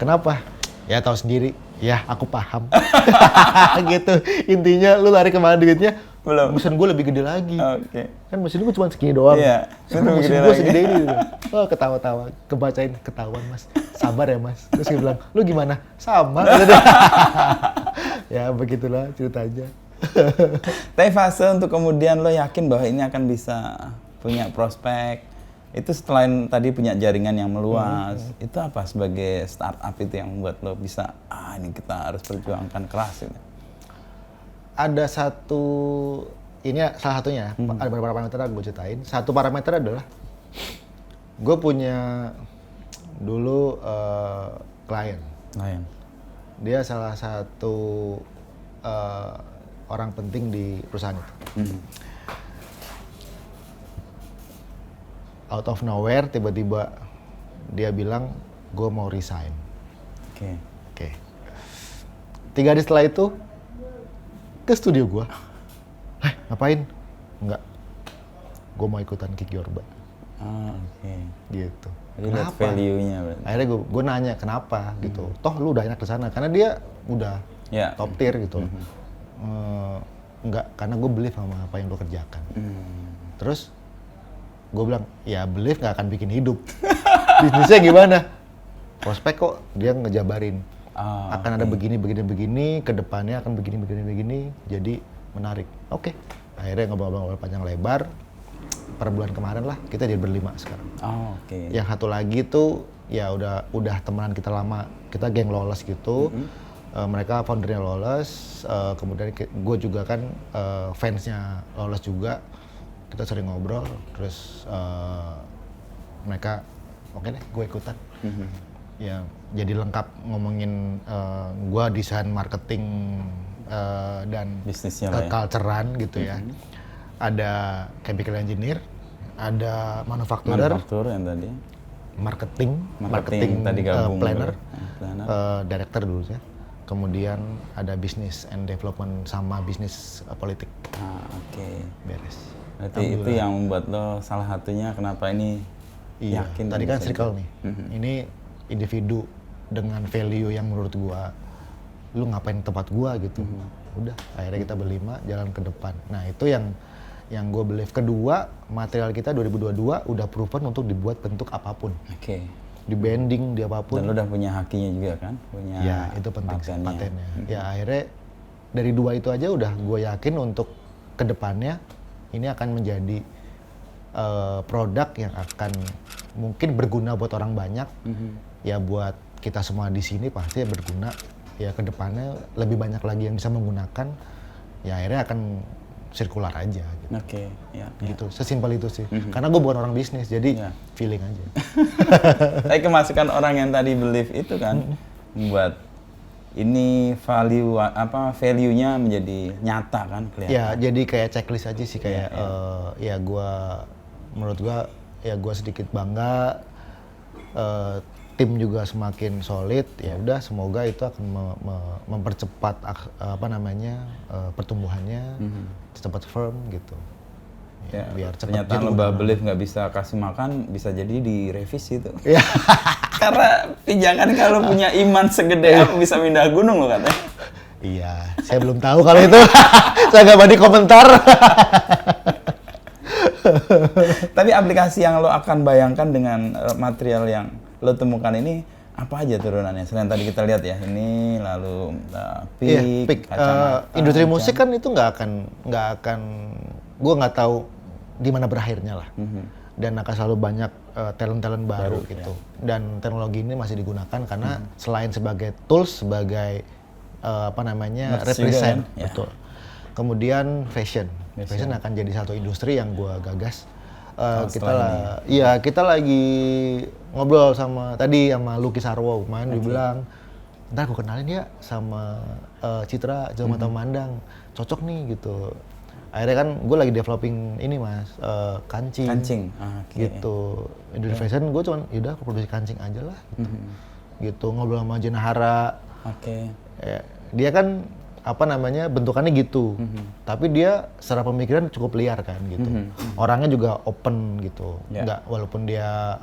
Kenapa? Ya tahu sendiri. Ya, aku paham. Gitu. Intinya lu lari kemana duitnya? Belum. Mesin gue lebih gede lagi. Oke. Kan mesin gue cuma segini doang. Iya, Sekarang lebih mesin gede gue lagi. segede ini. Gitu. Oh, ketawa-tawa. Kebacain, ketahuan Mas. Sabar ya Mas. Terus dia bilang, lu gimana? Sama. Ya, begitulah ceritanya. Tapi fase untuk kemudian lo yakin bahwa ini akan bisa punya prospek, itu selain tadi punya jaringan yang meluas, itu apa sebagai startup itu yang membuat lo bisa, ini kita harus perjuangkan keras ini. Ada satu, ini salah satunya, ada beberapa parameter yang gue ceritain. Satu parameter adalah, gue punya dulu klien. Lain. Dia salah satu orang penting di perusahaan itu. Out of nowhere, tiba-tiba dia bilang, gue mau resign. Oke. Oke. 3 hari setelah itu, ke studio gue. Ngapain? Enggak. Gue mau ikutan Kick Your Butt. Oke. Gitu. Jadi lihat value-nya berarti. Akhirnya gue nanya kenapa gitu. Toh lu udah enak di sana karena dia udah Ya. top tier gitu. Enggak, karena gue believe sama apa yang lo kerjakan. Terus gue bilang, ya believe nggak akan bikin hidup. Bisnisnya gimana? Prospek kok dia ngejabarin. Akan ada begini, kedepannya akan begini. Jadi menarik. Oke. Akhirnya ngobrol-ngobrol panjang lebar. Per bulan kemarin lah kita jadi berlima sekarang. Oke. Yang satu lagi tuh ya udah temenan kita lama, kita geng Lawless gitu. Mereka foundernya Lawless, kemudian gue juga kan fansnya Lawless juga. Kita sering ngobrol, terus mereka oke deh gue ikutan. Ya jadi lengkap ngomongin gue desain marketing dan Bisnisnya lah ya. culture-an gitu ya. Ada chemical engineer, ada manufacturer, Manufaktur yang tadi. marketing tadi gabung planner, planner. director dulu ya. Kemudian ada business and development sama bisnis politik. Oke. Beres. Berarti itu yang membuat lo salah satunya kenapa ini Iya. yakin. Tadi kan bisa circle nih. Ini individu dengan value yang menurut gua, lu ngapain tempat gua gitu. Udah, akhirnya kita berlima jalan ke depan. Nah itu yang gue believe. Kedua, material kita 2022 udah proven untuk dibuat bentuk apapun. Oke. Di bending, di apapun. Dan lo udah punya hakinya juga kan? Punya Ya itu penting sih, patennya. Ya akhirnya dari 2 itu aja udah gue yakin untuk kedepannya ini akan menjadi produk yang akan mungkin berguna buat orang banyak. Ya buat kita semua di sini pasti berguna. Ya kedepannya lebih banyak lagi yang bisa menggunakan. Ya akhirnya akan sirkular aja gitu. Oke, ya. Gitu, sesimpel itu sih. Karena gue bukan orang bisnis, jadi feeling aja. Tapi kemasukan orang yang tadi believe itu kan membuat ini value-nya menjadi nyata kan kelihatan. Ya, jadi kayak checklist aja sih kayak ya menurut gua ya gua sedikit bangga, tim juga semakin solid. Ya udah, semoga itu akan mempercepat pertumbuhannya, cepat firm gitu. Ya, Biar cepat. ternyata lembah belief nggak bisa kasih makan, bisa jadi direvisi tuh. Ya. Karena jangan kalau punya iman segede apa bisa pindah gunung lo katanya. Iya, saya belum tahu kalau itu. Saya nggak berani komentar. Tapi aplikasi yang lo akan bayangkan dengan material yang lo temukan ini apa aja turunannya? Selain tadi kita lihat ya, ini lalu pick, kacamata, industri musik kan itu nggak akan, gue nggak tahu di mana berakhirnya lah. dan akan selalu banyak talent-talent baru gitu. Dan teknologi ini masih digunakan karena selain sebagai tools, sebagai represent, juga, kan? betul. Kemudian fashion akan jadi satu industri yang gua gagas. Kita lagi ngobrol sama Lucky Sarwo, dia bilang, ntar gue kenalin ya sama Citra Mata Memandang, cocok nih gitu. Akhirnya kan gue lagi developing ini mas, kancing. Gitu. Industri fashion gue cuman yaudah aku produksi kancing aja lah gitu. Gitu, ngobrol sama Jenahara. Ya, dia kan bentukannya gitu, tapi dia secara pemikiran cukup liar kan gitu. Orangnya juga open gitu, nggak, walaupun dia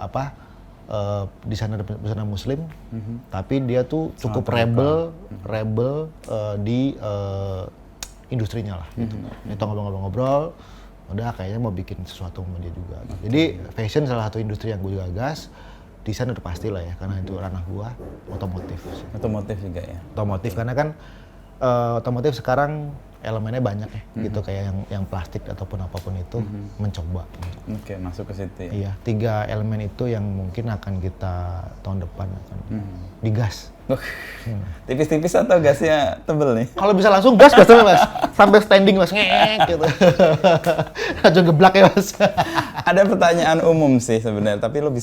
desainer muslim, tapi dia tuh cukup rebel di industrinya lah gitu. Itu ngobrol-ngobrol, udah kayaknya mau bikin sesuatu sama dia juga. Jadi fashion salah satu industri yang gue juga gas. Desain udah pasti lah ya, karena itu ranah gua. Otomotif juga ya. Otomotif karena kan otomotif sekarang elemennya banyak ya, gitu kayak yang plastik ataupun apapun itu mencoba. Masuk ke situ ya. Iya, 3 elemen itu yang mungkin akan kita tahun depan akan digas. Tipis-tipis atau gasnya tebel nih? Kalau bisa langsung gas mas, sampai standing mas, ngek gitu. Langsung geblak ya mas. Ada pertanyaan umum sih sebenarnya, tapi lo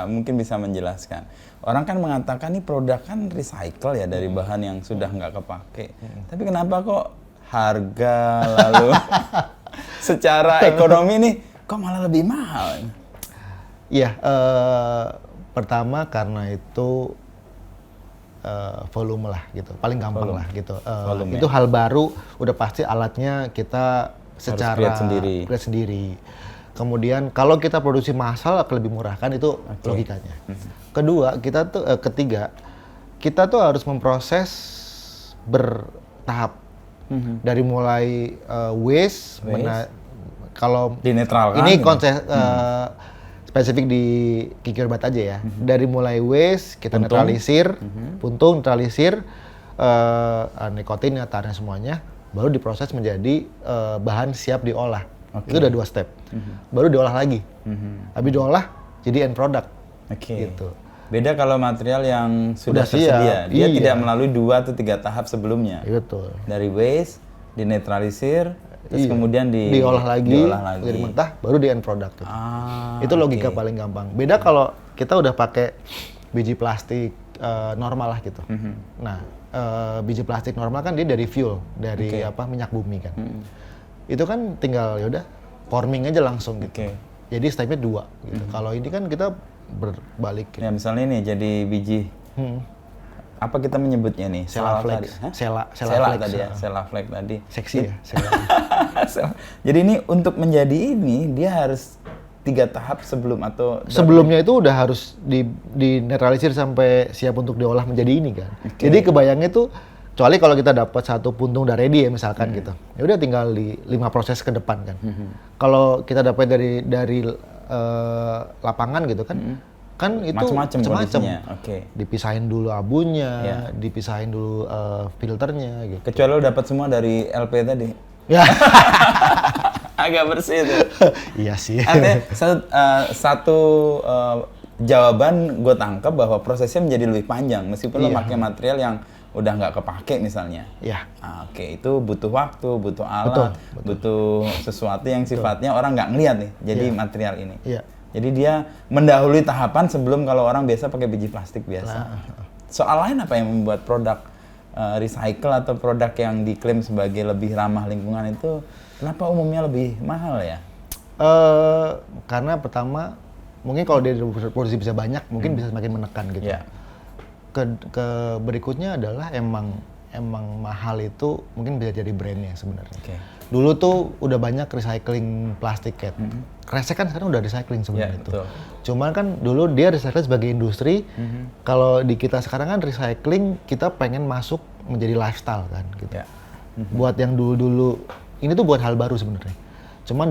mungkin bisa menjelaskan. Orang kan mengatakan nih produk kan recycle ya dari bahan yang sudah nggak kepake. Tapi kenapa kok harga lalu secara ekonomi nih kok malah lebih mahal? Iya, pertama karena itu volume lah gitu, paling gampang lah gitu. Itu hal baru, udah pasti alatnya kita secara create sendiri. Kemudian kalau kita produksi massal akan lebih murah kan, itu logikanya. Ketiga, kita tuh harus memproses bertahap. Dari mulai waste. Kalau dinetralkan. Ini konsep spesifik di Kikirbat aja ya. Dari mulai waste kita netralisir, puntung netralisir, nikotin, tarnya semuanya, baru diproses menjadi bahan siap diolah. Itu udah 2 step. Baru diolah lagi. Habis diolah jadi end product. Gitu. Beda kalau material yang sudah tersedia. Dia tidak melalui 2 atau 3 tahap sebelumnya. Betul. Dari waste, dinetralisir, terus kemudian diolah lagi, jadi mentah, baru di end product. Itu logika paling gampang. Beda kalau kita udah pakai biji plastik normal lah gitu. Nah, biji plastik normal kan dia dari fuel, dari minyak bumi kan. Itu kan tinggal yaudah forming aja langsung gitu. Jadi stepnya 2 gitu. Kalau ini kan kita berbalik. Ya misalnya nih jadi biji. Apa kita menyebutnya nih? Sela flex. Sela tadi ya. Sela flex tadi. Seksi ya. Jadi ini untuk menjadi ini dia harus 3 tahap sebelum atau sebelumnya itu udah harus dinetralisir sampai siap untuk diolah menjadi ini kan. Jadi kebayangnya tuh, kecuali kalau kita dapat satu puntung udah ready ya misalkan gitu, ya udah tinggal di 5 proses ke depan kan. Kalau kita dapat dari lapangan gitu kan, kan itu macam-macam. Dipisahin dulu abunya, dipisahin dulu filternya gitu. Kecuali lo dapat semua dari LP tadi. Ya. Agak bersih tuh. Iya sih. Artinya satu jawaban gue tangkap bahwa prosesnya menjadi lebih panjang meskipun lo pakai material yang udah nggak kepake misalnya. Iya. Itu butuh waktu, butuh alat, butuh sesuatu yang sifatnya orang nggak ngeliat nih. Jadi material ini. Iya. Jadi dia mendahului tahapan sebelum kalau orang biasa pakai biji plastik biasa. Soal lain apa yang membuat produk recycle atau produk yang diklaim sebagai lebih ramah lingkungan itu kenapa umumnya lebih mahal ya? Karena pertama mungkin kalau dia produksi bisa banyak, mungkin bisa semakin menekan gitu. Ke berikutnya adalah emang mahal itu mungkin bisa jadi brandnya sebenarnya. Dulu tuh udah banyak recycling plastik kan. Kresek kan sekarang udah recycling sebenarnya itu. Cuman kan dulu dia recycling sebagai industri. Kalau di kita sekarang kan recycling kita pengen masuk menjadi lifestyle kan gitu. Buat yang dulu-dulu ini tuh buat hal baru sebenarnya. Cuman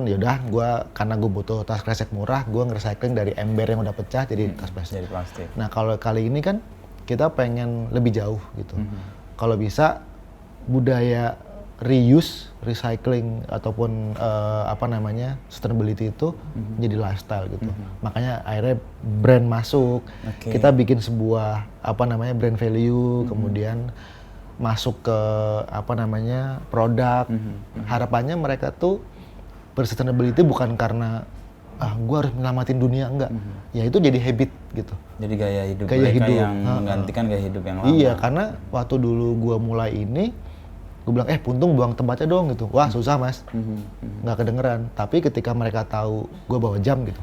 yaudah karena gue butuh tas kresek murah, gue nge-recycling dari ember yang udah pecah jadi tas plastik. Nah kalau kali ini kan kita pengen lebih jauh gitu. Kalau bisa budaya reuse, recycling ataupun sustainability itu menjadi lifestyle gitu. Makanya akhirnya brand masuk. Kita bikin sebuah brand value, kemudian masuk ke produk. Harapannya mereka tuh bersustainability bukan karena gue harus menyelamatin dunia, enggak. Ya itu jadi habit gitu. Jadi gaya hidup mereka yang menggantikan gaya hidup yang lama. Iya, karena waktu dulu gue mulai ini, gue bilang, Puntung buang tempatnya dong gitu. Wah susah mas, nggak kedengeran. Tapi ketika mereka tahu gue bawa jam gitu.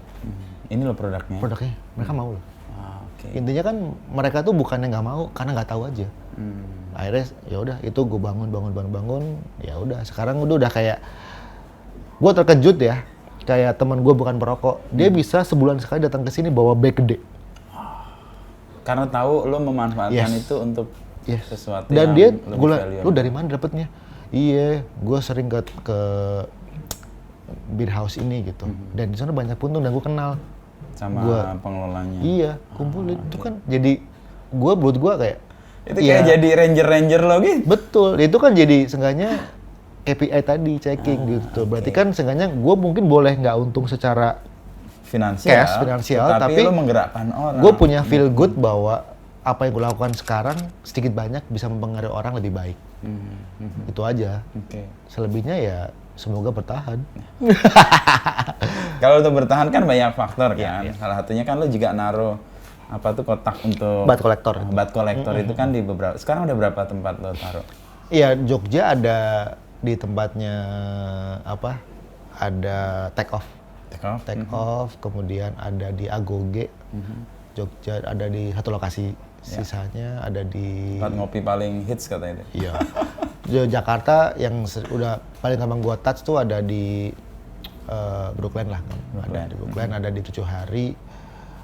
Ini loh produknya? Produknya, mereka mau loh. Intinya kan mereka tuh bukannya nggak mau, karena nggak tahu aja. Akhirnya ya udah itu gue bangun. Ya udah, sekarang udah kayak, gue terkejut ya. Kayak teman gue bukan perokok, dia bisa sebulan sekali datang ke sini bawa bag gede. Karena tahu lo memanfaatkan itu untuk sesuatu dan yang dia, gue bilang, lu dari mana dapetnya? Iya, gue sering ke beer house ini gitu. Dan di sana banyak puntung dan gue kenal sama pengelolanya. Iya, kumpulin. Itu kan jadi buat gue kayak itu kayak jadi ranger lo gitu. Betul, itu kan jadi seenggaknya KPI tadi checking gitu. Berarti kan seenggaknya gue mungkin boleh nggak untung secara finansial, tapi lo menggerakkan orang. Gue punya feel good bahwa apa yang gue lakukan sekarang sedikit banyak bisa mempengaruhi orang lebih baik. Itu aja. Selebihnya ya semoga bertahan. Kalau untuk bertahan kan banyak faktor kan. Salah satunya kan lo juga naruh kotak untuk bat kolektor. Bat kolektor itu kan di beberapa. Sekarang udah berapa tempat lo taruh? Iya, Jogja ada di tempatnya ada take off, kemudian ada di Agoge. Jogja ada di satu lokasi, sisanya ada di tempat ngopi paling hits katanya itu. Iya. Jakarta yang udah paling gampang gua touch tuh ada di Brooklyn lah. Ada di Brooklyn, ada di 7 Hari.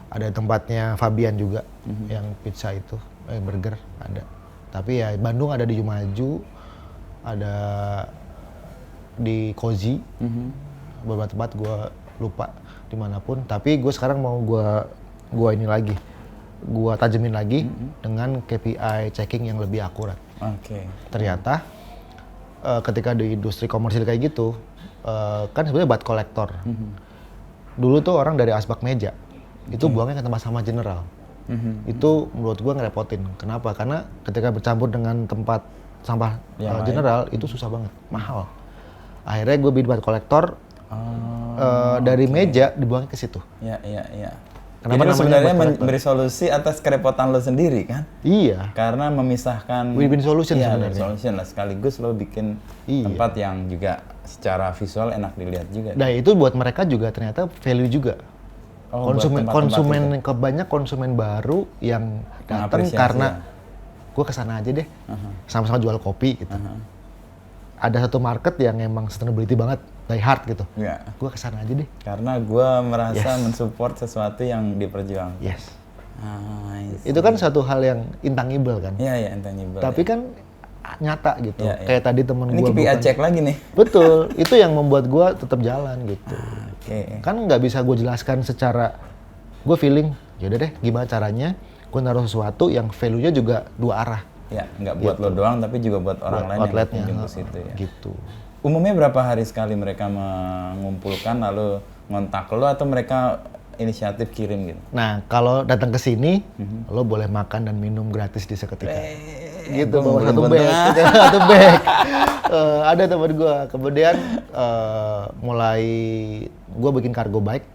Ada tempatnya Fabian juga yang pizza itu, burger ada. Tapi ya Bandung ada di Jumaju, ada di Cozy, beberapa tempat gue lupa dimanapun. Tapi gue sekarang mau gue ini lagi, gue tajemin lagi dengan KPI checking yang lebih akurat. Ternyata ketika di industri komersil kayak gitu, kan sebenarnya bat kolektor. Dulu tuh orang dari asbak meja, itu buangnya ke tempat sampah general. Itu menurut gue ngerepotin. Kenapa? Karena ketika bercampur dengan tempat sampah general itu susah banget, mahal. Akhirnya gue bikin bat kolektor dari meja dibuangnya ke situ. Iya. Kenapa jadi namanya sebenarnya memberi solusi atas kerepotan lo sendiri kan? Iya. Karena memisahkan win-win solution sebenarnya. Win solution lah, sekaligus lo bikin tempat yang juga secara visual enak dilihat juga. Nah itu buat mereka juga ternyata value juga. Konsumen kebanyak konsumen baru yang datang karena gue kesana aja deh, sama-sama jual kopi gitu. Ada satu market yang emang sustainability banget, die hard gitu. Gue kesana aja deh. Karena gue merasa mensupport sesuatu yang diperjuangkan. Itu kan suatu hal yang intangible kan. Iya, intangible. Tapi kan nyata gitu. Kayak tadi temen gue. Ini KPI cek lagi nih. Betul, itu yang membuat gue tetap jalan gitu. Kan nggak bisa gue jelaskan secara, gue feeling, yaudah deh gimana caranya gue naruh sesuatu yang value-nya juga dua arah. Ya, nggak buat lo doang tapi juga buat orang lain yang kunjung ke situ ya. Gitu. Umumnya berapa hari sekali mereka mengumpulkan lalu ngontak lo atau mereka inisiatif kirim gitu? Nah, kalau datang ke sini, lo boleh makan dan minum gratis di seketika. Gitu, bawa satu bag. Ada teman gue. Kemudian mulai gue bikin cargo bike.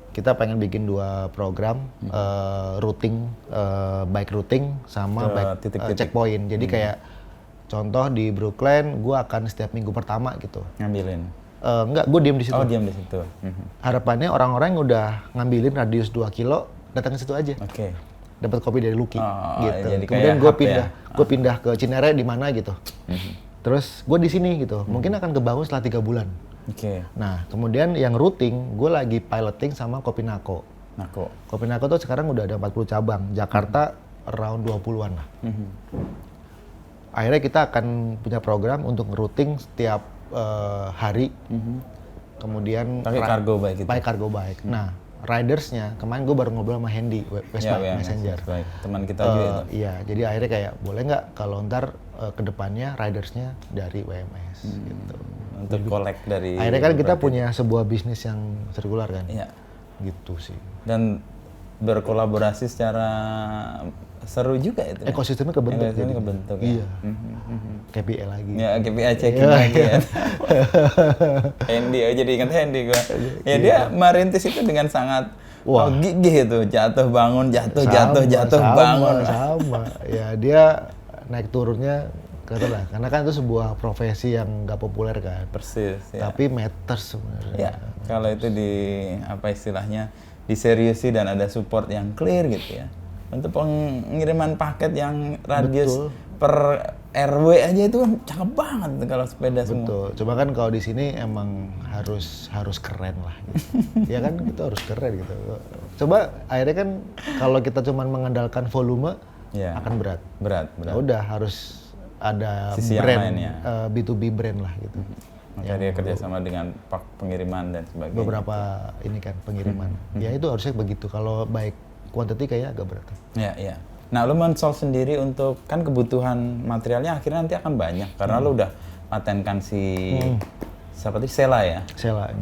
Kita pengen bikin 2 program, bike routing sama bike checkpoint. Jadi kayak contoh di Brooklyn, gue akan setiap minggu pertama gitu. Ngambilin? Enggak, gue diem di situ. Diem di situ. Harapannya orang-orang yang udah ngambilin radius 2 kilo, datang ke situ aja. Dapat kopi dari Lucky gitu. Kemudian gue pindah ke Cinere di mana gitu. Terus gue di sini gitu. Mungkin akan kebangun setelah 3 bulan. Nah, kemudian yang routing, gue lagi piloting sama Kopinako. Kopinako tuh sekarang udah ada 40 cabang. Jakarta around 20-an lah. Akhirnya kita akan punya program untuk routing setiap hari. Kemudian pakai cargo bike gitu. Pakai cargo bike. Nah, ridersnya, kemarin gue baru ngobrol sama Hendy, Vespa Messenger. Baik. Teman kita juga itu. Iya, jadi akhirnya kayak boleh nggak kalau ntar kedepannya ridersnya dari WMS gitu. Untuk collect dari. Akhirnya kan kita punya sebuah bisnis yang sirkular kan. Iya. Gitu sih. Dan berkolaborasi secara seru juga itu. Ekosistemnya kebentuk. Ekosistemnya kebentuk. Iya. Ya. KPI lagi. Ya, KPI checking lagi ya. Handy, jadi ingat Handy gua. Ya dia merintis itu dengan sangat gigih itu, jatuh bangun, jatuh bangun. Sama. Ya dia naik turunnya katalah, karena kan itu sebuah profesi yang nggak populer kan. Persis. Ya. Tapi matters sebenarnya. Ya, kalau itu di apa istilahnya diseriusi dan ada support yang clear gitu ya. Untuk pengiriman paket yang radius per RW aja itu kan cakep banget kalau sepeda semua. Betul. Coba kan kalau di sini emang harus keren lah. Gitu. Ya kan itu harus keren gitu. Coba akhirnya kan kalau kita cuma mengandalkan volume akan berat. Berat. Ya udah harus ada sisi brand, yang lain ya. B2B brand lah gitu. Maka dia kerjasama dengan pengiriman dan sebagainya. Beberapa ini kan pengiriman. Ya itu harusnya begitu. Kalau baik quantity kayaknya agak berat. Iya. Nah, lu men-solve sendiri untuk kan kebutuhan materialnya akhirnya nanti akan banyak karena lu udah patenkan si siapa tadi Sela ya? Sela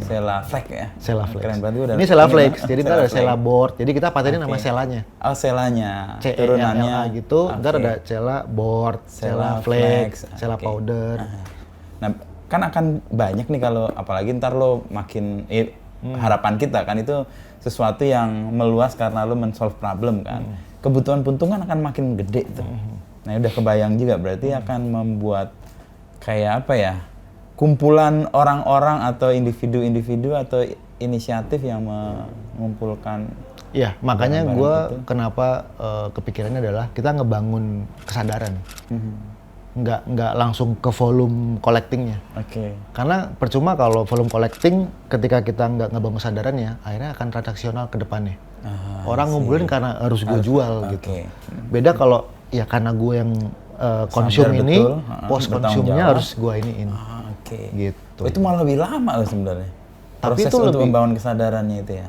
Flex ya? Sela Flex. Keren banget. Ini Sela Flex, jadi ntar ada Sela board. Jadi kita patenin nama Selanya. Oh, Selanya. Turunannya gitu. Ntar ada Sela board, Sela Flex, Sela powder. Nah, kan akan banyak nih kalau apalagi ntar lo makin harapan kita kan itu sesuatu yang meluas karena lo men-solve problem kan. Kebutuhan puntung kan akan makin gede tuh. Nah, udah kebayang juga berarti akan membuat kayak apa ya? Kumpulan orang-orang atau individu-individu atau inisiatif yang mengumpulkan. Iya, makanya gue kenapa kepikirannya adalah kita ngebangun kesadaran. Nggak langsung ke volume collectingnya. Oke. Karena percuma kalau volume collecting ketika kita nggak ngebangun kesadarannya, akhirnya akan transaksional ke depannya. Orang ngumpulin karena harus gue jual gitu. Beda kalau ya karena gue yang konsum ini, post konsumnya harus gue iniin. Gitu. Itu malah lebih lama loh sebenarnya. Tapi proses itu untuk lebih, membangun kesadarannya itu ya.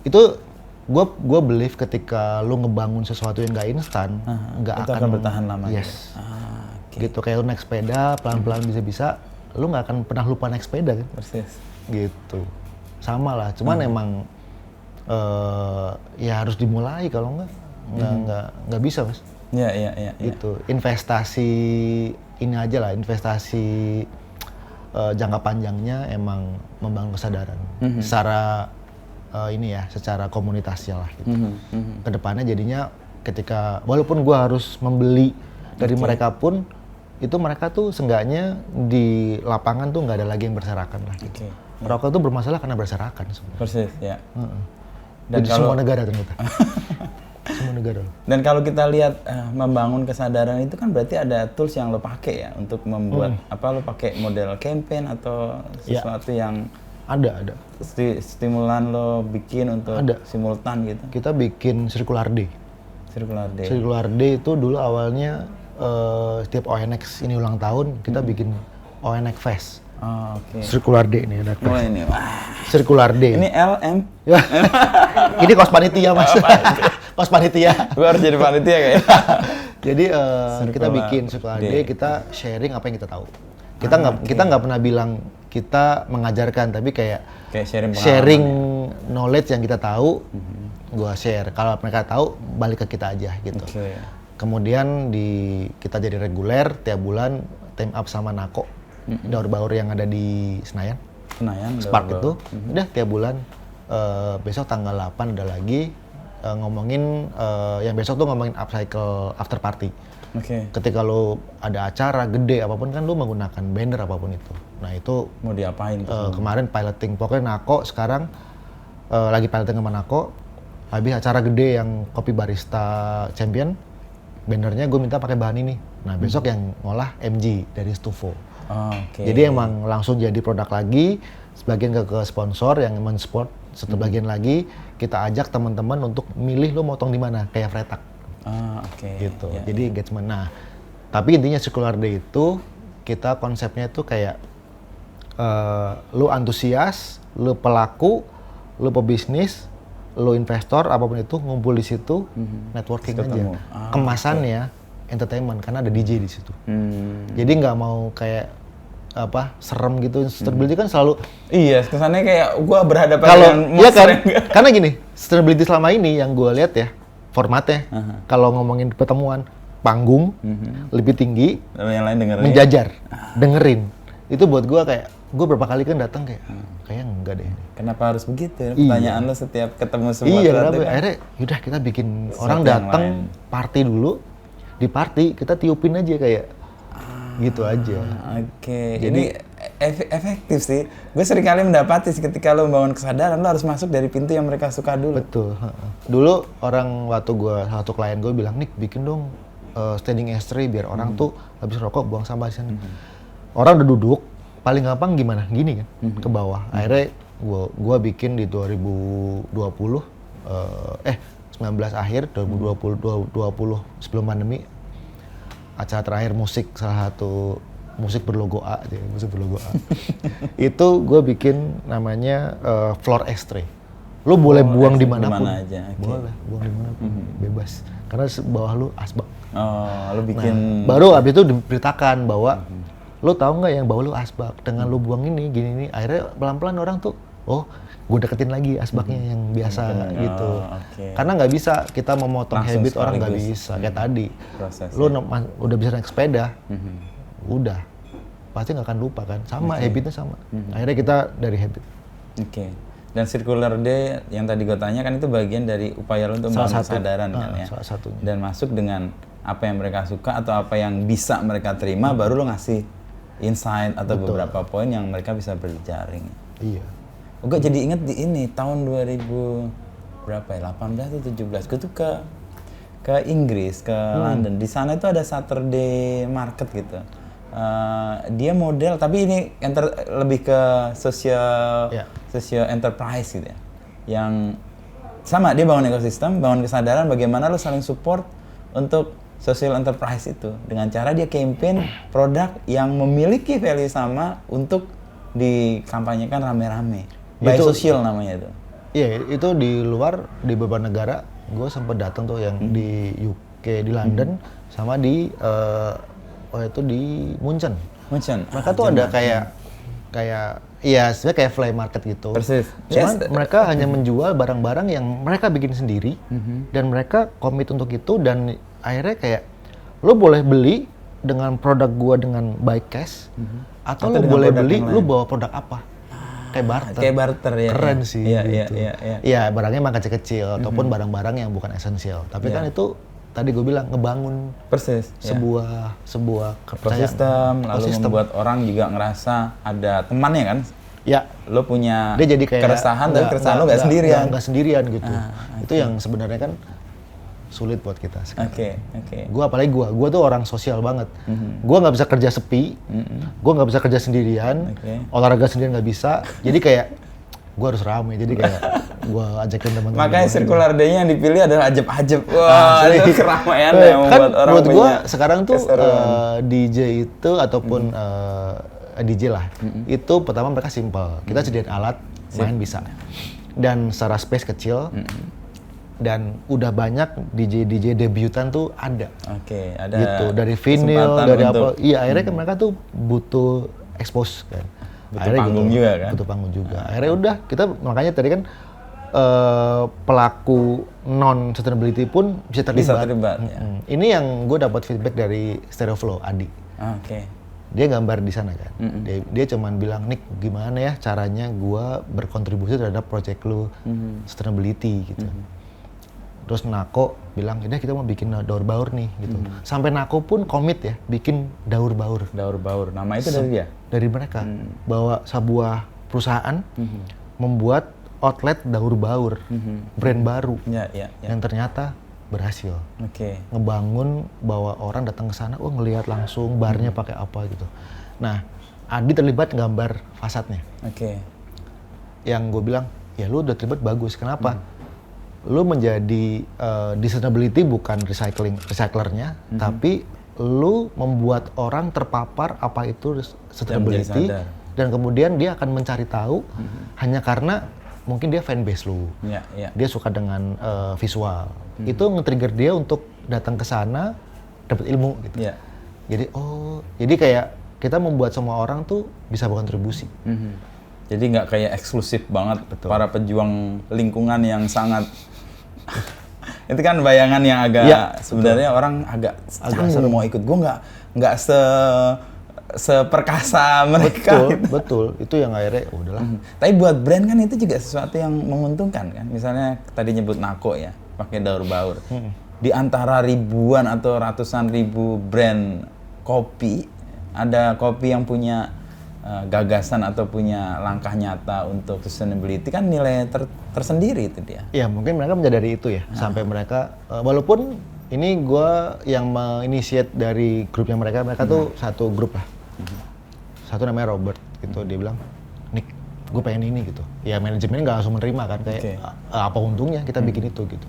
Itu gue believe ketika lu ngebangun sesuatu yang nggak instan, nggak akan bertahan lama. Yes. Gitu kayak lu naik sepeda pelan-pelan bisa-bisa, lu nggak akan pernah lupa naik sepeda kan? Persis. Gitu. Sama lah. Cuman emang ya harus dimulai, kalau nggak bisa mas. Iya. Gitu. Investasi ini aja lah, investasi jangka panjangnya emang membangun kesadaran secara ini ya, secara komunitasnya lah gitu. Kedepannya jadinya ketika walaupun gua harus membeli dari mereka pun, itu mereka tuh seenggaknya di lapangan tuh nggak ada lagi yang berserakan lah gitu. Rokok tuh bermasalah karena berserakan sebenarnya. Persis ya. Dan di semua negara ternyata. Semua negara. Dan kalau kita lihat membangun kesadaran itu kan berarti ada tools yang lo pakai ya untuk membuat lo pakai model campaign atau sesuatu yang ada stimulan lo bikin untuk simultan gitu. Kita bikin Circular Day. Circular Day itu dulu awalnya setiap ONX ini ulang tahun kita bikin ONX Fest. Circular Day ini ada. Oh ini, wah. Circular Day. Ini LM. Ini kos panitia mas. Kos panitia. Gue harus jadi panitia kayaknya. Jadi kita bikin Circular Day, kita sharing apa yang kita tahu. Kita nggak pernah bilang kita mengajarkan, tapi kayak sharing knowledge yang kita tahu. Gua share. Kalau mereka tahu, balik ke kita aja gitu. Kemudian kita jadi reguler tiap bulan team up sama Nako, daur-baur yang ada di Senayan Spark itu. Udah tiap bulan, besok tanggal 8 ada lagi ngomongin, yang besok tuh ngomongin upcycle after party. Ketika lo ada acara gede apapun kan lo menggunakan banner apapun itu. Nah itu mau diapain kemarin piloting, pokoknya Nako sekarang lagi piloting sama Nako. Habis acara gede yang kopi barista champion, bannernya gue minta pakai bahan ini. Nah besok yang ngolah MG dari Stufo. Jadi emang langsung jadi produk lagi, sebagian ke sponsor yang men-support, sebagian lagi kita ajak teman-teman untuk milih lo motong di mana, kayak Fretak. Gitu. Jadi engagement. Nah, tapi intinya Circular Day itu kita konsepnya itu kayak lo antusias, lo pelaku, lo pebisnis, lo investor apapun itu ngumpul di situ, networking aja. Ketemu. Kemasannya entertainment karena ada DJ di situ. Jadi nggak mau kayak apa serem gitu. Sustainability kan selalu Iya, kesannya kayak gua berhadapan kalau dengan iya monster kan, yang nggak- karena gini, sustainability selama ini yang gue lihat ya formatnya, kalau ngomongin pertemuan panggung lebih tinggi, Lalu yang lain dengerin. menjajar, dengerin, itu buat gue kayak gue berapa kali kan datang kayak kayak enggak deh. Kenapa harus begitu? Pertanyaan lo setiap ketemu semua Iya, tuh kenapa? kan? Akhirnya yaudah kita bikin Sesuatu orang yang datang lain. party dulu, di party kita tiupin aja kayak gitu aja. Oke, jadi efektif sih. Gue sering kali mendapati sih ketika lo membangun kesadaran, lo harus masuk dari pintu yang mereka suka dulu. Betul. Heeh. Dulu orang waktu satu klien gue bilang, Nick bikin dong standing ashtray biar orang tuh habis rokok buang sampah di sana. Orang udah duduk, paling gampang gimana? Gini kan, ke bawah. Akhirnya gue bikin di 2020, 19 akhir 2020 sebelum pandemi, acara terakhir musik, salah satu musik berlogo A aja, musik berlogo A. Itu gue bikin namanya floor ashtray. Lu boleh buang dimanapun. Dimana aja, oke. Boleh, buang dimanapun, bebas. Karena bawah lu asbak. Oh, lo bikin Baru abis itu diberitakan bahwa lu tahu nggak yang bawah lu asbak, dengan lu buang ini, gini, akhirnya pelan-pelan orang tuh, oh gue deketin lagi asbaknya yang biasa gitu. oke. Karena nggak bisa kita memotong Langsung habit orang nggak sekaligus. bisa kayak tadi. Prosesnya. Lu udah bisa naik sepeda, udah pasti nggak akan lupa kan. Sama habitnya sama. Akhirnya kita dari habit. Oke. Dan circular day yang tadi gue tanya kan itu bagian dari upaya lo untuk Salah membangun satu. kesadaran kan ya. Salah satunya. Dan masuk dengan apa yang mereka suka atau apa yang bisa mereka terima, baru lo ngasih insight atau beberapa poin yang mereka bisa berjaring. Iya. Gue jadi inget di ini tahun 2000 berapa ya, 18 atau 17, gue tuh ke Inggris, ke London. Di sana itu ada Saturday market gitu. Dia model, tapi ini lebih ke social enterprise gitu ya. Yang sama, dia bangun ekosistem, bangun kesadaran bagaimana lo saling support untuk social enterprise itu dengan cara dia campaign produk yang memiliki value sama untuk dikampanyekan rame-rame. By Itu- social namanya itu. Iya, itu di luar, di beberapa negara, gue sempet datang tuh yang di UK, di London, sama di itu di Munchen. Munchen. Mereka tuh ada kayak iya sebenarnya kayak flea market gitu. Persis. Cuman Yes. mereka hanya menjual barang-barang yang mereka bikin sendiri dan mereka komit untuk itu, dan akhirnya kayak lo boleh beli dengan produk gua dengan buy cash atau lo dengan boleh produk beli yang lo lain. bawa produk apa. Kayak barter. Kayak barter ya. Keren ya. sih Iya, gitu. iya. Iya, barangnya emang kecil-kecil ataupun barang-barang yang bukan esensial. Tapi kan itu tadi gue bilang ngebangun Persis. ya. sebuah kepercayaan. Ekosistem, lalu Ekosistem. membuat orang juga ngerasa ada temannya kan. Ya, Lo punya dia jadi kayak keresahan, tapi keresahan lo nggak sendirian. nggak sendirian gitu. Itu yang sebenarnya kan sulit buat kita sekarang. Oke. Gua tuh orang sosial banget. Gua nggak bisa kerja sepi, gua nggak bisa kerja sendirian, Oke. olahraga sendirian nggak bisa. Jadi kayak gua harus rame. Jadi kayak gua ajakin teman-teman. Makanya gua. circular day-nya yang dipilih adalah ajab-ajab. Wah, itu keramaian yang kan membuat orang menurut gua punya sekarang tuh keseruan. DJ itu ataupun DJ lah, itu pertama mereka simple. Kita sediain alat, main bisa. Dan secara space kecil, dan udah banyak DJ debutan tuh ada. Oke, ada Gitu, dari vinyl, kesempatan dari untuk apa. Iya, akhirnya kan mereka tuh butuh expose kan. Butuh Akhirnya panggung juga kan? Butuh panggung juga. Akhirnya udah, kita makanya tadi kan pelaku non sustainability pun bisa terlibat. Bisa terlibat, ya. Ini yang gue dapat feedback dari Stereoflow, Adi. Oke. Dia gambar di sana kan. Dia cuman bilang, Nick, gimana ya caranya gue berkontribusi terhadap project lu sustainability gitu. Terus Nako bilang, udah kita mau bikin daur baur nih gitu. Sampai Nako pun komit ya bikin daur baur. Daur baur. Nama itu dari dia. Dari mereka, bahwa sebuah perusahaan membuat outlet daur baur, brand baru Ya. yang ternyata berhasil. Oke. Ngebangun bahwa orang datang ke sana, ngelihat langsung barnya pakai apa gitu. Nah, Adi terlibat gambar fasadnya. Oke. Yang gue bilang, ya lu udah terlibat bagus. Kenapa? Lu menjadi sustainability bukan recyclernya, tapi lu membuat orang terpapar apa itu sustainability, sadar. dan kemudian dia akan mencari tahu hanya karena mungkin dia fanbase lu, Iya. dia suka dengan visual, itu nge-trigger dia untuk datang ke sana dapat ilmu gitu. Iya. Jadi kayak kita membuat semua orang tuh bisa berkontribusi. Jadi nggak kayak eksklusif banget. Betul. Para pejuang lingkungan yang sangat itu kan bayangan yang agak sebenarnya orang agak canggung mau ikut. Gue nggak seperkasa mereka. Betul. Itu yang akhirnya udahlah. Tapi buat brand kan itu juga sesuatu yang menguntungkan kan. Misalnya tadi nyebut Nako ya, pakai daur baur. Di antara ribuan atau ratusan ribu brand kopi, ada kopi yang punya gagasan atau punya langkah nyata untuk sustainability, kan nilai tersendiri itu dia. Ya mungkin mereka menyadari itu ya, sampai mereka walaupun ini gue yang menginisiat dari grupnya mereka tuh satu grup lah. Satu namanya Robert gitu, dia bilang, Nick, gue pengen ini gitu. Ya manajemennya nggak langsung menerima kan, kayak apa untungnya kita bikin itu gitu.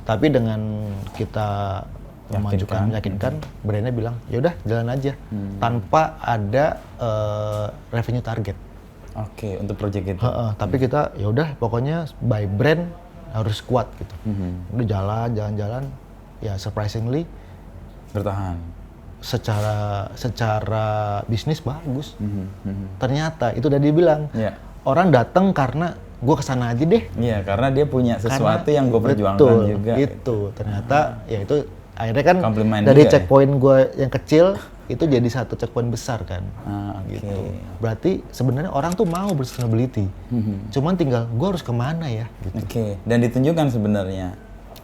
Tapi dengan kita meyakinkan, brandnya bilang, ya udah jalan aja, tanpa ada revenue target. Oke, untuk project itu. Tapi kita ya udah pokoknya by brand harus kuat gitu. Udah jalan, ya surprisingly bertahan. Secara bisnis bagus. Ternyata itu udah dibilang. Orang datang karena gue kesana aja deh. Iya, karena dia punya sesuatu yang gue perjuangkan juga. Itu ternyata ya itu akhirnya kan komplimen dari juga, checkpoint gue yang kecil itu jadi satu checkpoint besar kan. Gitu. Berarti sebenarnya orang tuh mau bersustainability. Cuman tinggal gue harus kemana ya gitu. Dan ditunjukkan sebenarnya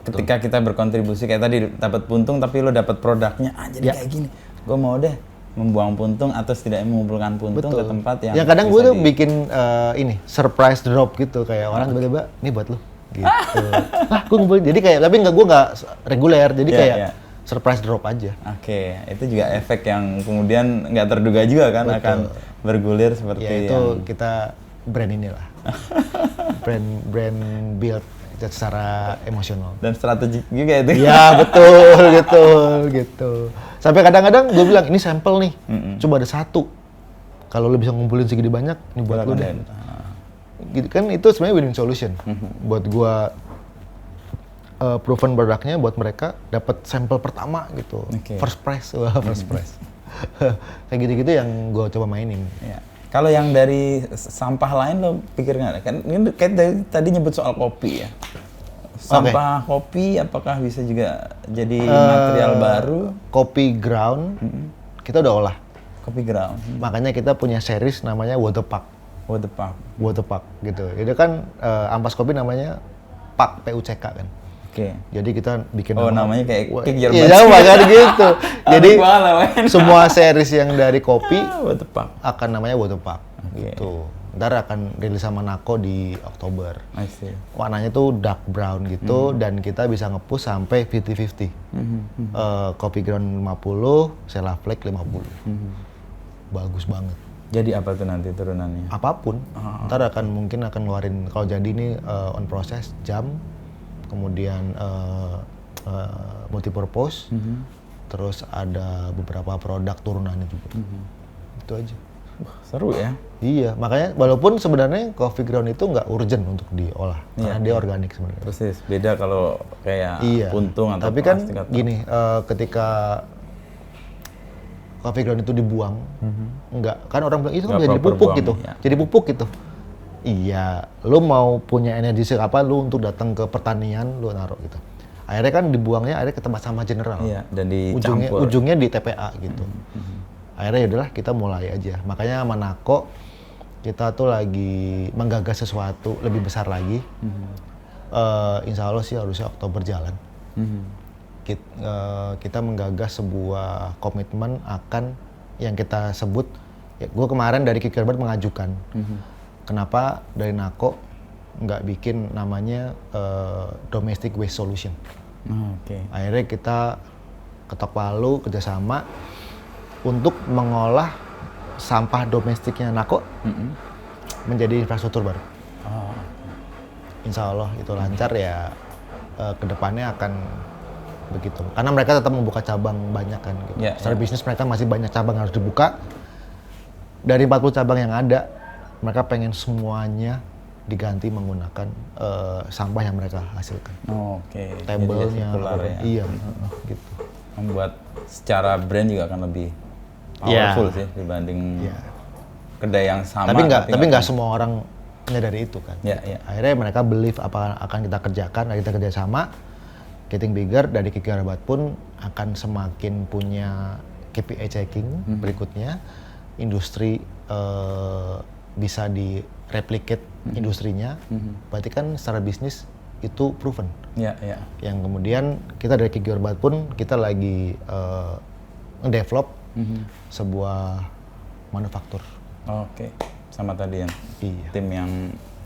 ketika kita berkontribusi kayak tadi dapat puntung tapi lo dapat produknya jadi kayak gini. Gue mau deh membuang puntung atau setidaknya mengumpulkan puntung ke tempat yang kadang gue tuh bikin ini surprise drop gitu, kayak orang tiba-tiba ini buat lo gitu. Gue ngumpulin, jadi kayak tapi gue nggak reguler, jadi kayak surprise drop aja. Itu juga efek yang kemudian nggak terduga juga kan. Akan bergulir seperti itu kita brand inilah. brand build secara emosional dan strategik juga itu. Ya betul gitu. Sampai kadang-kadang gue bilang ini sampel nih, coba ada satu. Kalau lo bisa ngumpulin segini banyak, ini buat lo deh. Gitu kan, itu sebenarnya win-win solution. Buat gue proven produknya, buat mereka dapat sampel pertama gitu. First prize. Kayak gitu-gitu yang gue coba mainin. Kalau yang dari sampah lain lo pikir nggak? Kan ini kayak tadi nyebut soal kopi ya. Sampah kopi apakah bisa juga jadi material baru? Kopi ground kita udah olah. Kopi ground. Makanya kita punya series namanya Waterpark gitu. Itu kan ampas kopi namanya PUCK kan. Jadi kita bikin namanya kayak kick Jerman. Iya, makanya gitu. Jadi semua series yang dari kopi akan namanya Waterpark gitu. Ntar akan rilis sama Nako di Oktober. Warnanya tuh dark brown gitu, dan kita bisa nge-push sampai 50-50. Kopi ground 50, Sela Flake 50. Bagus banget. Jadi apa tuh nanti turunannya? Apapun. Ntar mungkin akan ngeluarin, kalau jadi ini on process jam, kemudian multipurpose, terus ada beberapa produk turunannya juga. Itu aja. Seru ya? Iya, makanya walaupun sebenarnya coffee ground itu nggak urgent untuk diolah, karena dia organik sebenarnya. Persis, beda kalau kayak puntung atau tapi kan gini, ketika coffee ground itu dibuang, nggak, kan orang bilang itu kan jadi pupuk gitu, jadi pupuk gitu. Iya, lu mau punya energi apa lu untuk datang ke pertanian, lu naruh gitu. Akhirnya kan dibuangnya ke tempat sampah general. Iya, dan dicampur. Ujungnya di TPA gitu. Akhirnya ya udahlah kita mulai aja. Makanya sama Nako kita tuh lagi menggagas sesuatu lebih besar lagi. Insya Allah sih harusnya Oktober jalan. Kita menggagas sebuah komitmen akan yang kita sebut, gue kemarin dari Kikerbert mengajukan. Kenapa dari Nako nggak bikin namanya domestic waste solution? Akhirnya kita ketok palu kerjasama untuk mengolah sampah domestiknya Nako menjadi infrastruktur baru. Insya Allah itu lancar ya, kedepannya akan begitu. Karena mereka tetap membuka cabang banyak kan. Gitu. Secara bisnis mereka masih banyak cabang yang harus dibuka. Dari 40 cabang yang ada, mereka pengen semuanya diganti menggunakan sampah yang mereka hasilkan. Oke. Tabelnya, Sirkular ya. iya, gitu. Membuat secara brand juga akan lebih Iya. powerful sih dibanding Iya. kedai yang sama. Tapi nggak semua orang menyadari itu kan. Iya, iya. Akhirnya mereka believe apa akan kita kerjakan, kita kerja sama, getting bigger. Dari Kiki Arabat pun akan semakin punya KPI checking berikutnya, industri bisa replicate industrinya, berarti kan secara bisnis itu proven. Iya, iya. Yang kemudian kita dari Kiki Arabat pun kita lagi nge-develop sebuah manufaktur. Oke. Sama tadi yang Iya. tim yang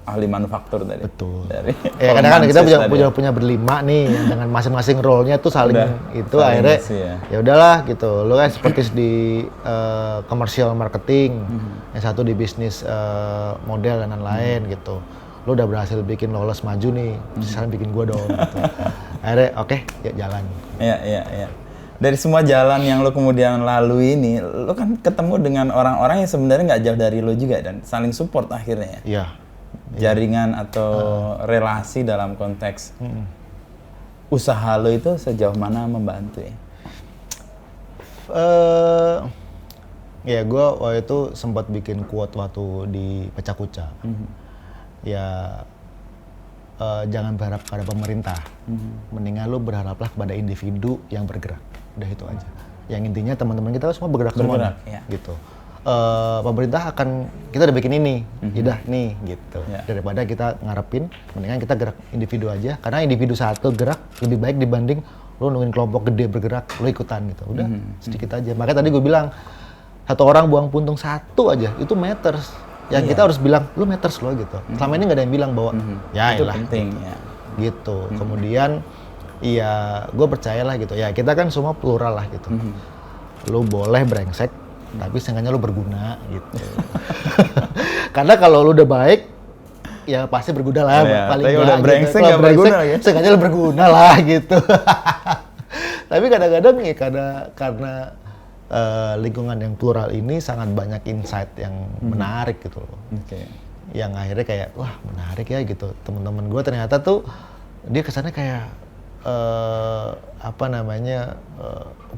ahli manufaktur tadi. Betul. Dari Ya kadang kan kita Romansis tadi. punya berlima nih yang dengan masing-masing role-nya tuh saling itu saling akhirnya isi ya. ya udahlah gitu. Lo kan seperti di commercial marketing, yang satu di bisnis model dan lain-lain gitu. Lo udah berhasil bikin Lawless maju nih, sekarang bikin gua dong gitu. Akhirnya oke, ya jalan. Iya, iya, iya. Dari semua jalan yang lo kemudian lalui ini, lo kan ketemu dengan orang-orang yang sebenarnya nggak jauh dari lo juga dan saling support akhirnya ya. Iya. Jaringan atau relasi dalam konteks usaha lo itu sejauh mana membantu ya? Ya gue waktu itu sempat bikin quote waktu di Pecah Kuca. Ya jangan berharap pada pemerintah, mendingan lu berharaplah kepada individu yang bergerak. Udah itu aja. Yang intinya teman-teman kita semua bergerak semua, ya. gitu. Pemerintah akan kita udah bikin ini, udah nih, gitu. Ya. Daripada kita ngarepin, mendingan kita gerak individu aja. Karena individu satu gerak lebih baik dibanding lu nungguin kelompok gede bergerak, lu ikutan gitu. Udah sedikit aja. Makanya tadi gue bilang satu orang buang puntung satu aja itu matters. Yang kita harus bilang, lu matters lo gitu. Selama ini nggak ada yang bilang bahwa, ya Itu elah, penting ya. gitu. Kemudian, iya, gue percayalah gitu. Ya kita kan semua plural lah gitu. Lu boleh brengsek, tapi seenggaknya lu berguna gitu. Karena kalau lu udah baik, ya pasti berguna lah. Iya, paling tapi nggak udah brengsek Kalau nggak berguna ya. Seenggaknya lu berguna lah gitu. Tapi kadang-kadang ya karena lingkungan yang plural ini sangat banyak insight yang menarik gitu loh. Oke. Yang akhirnya kayak, wah menarik ya gitu. Temen-temen gue ternyata tuh dia kesannya kayak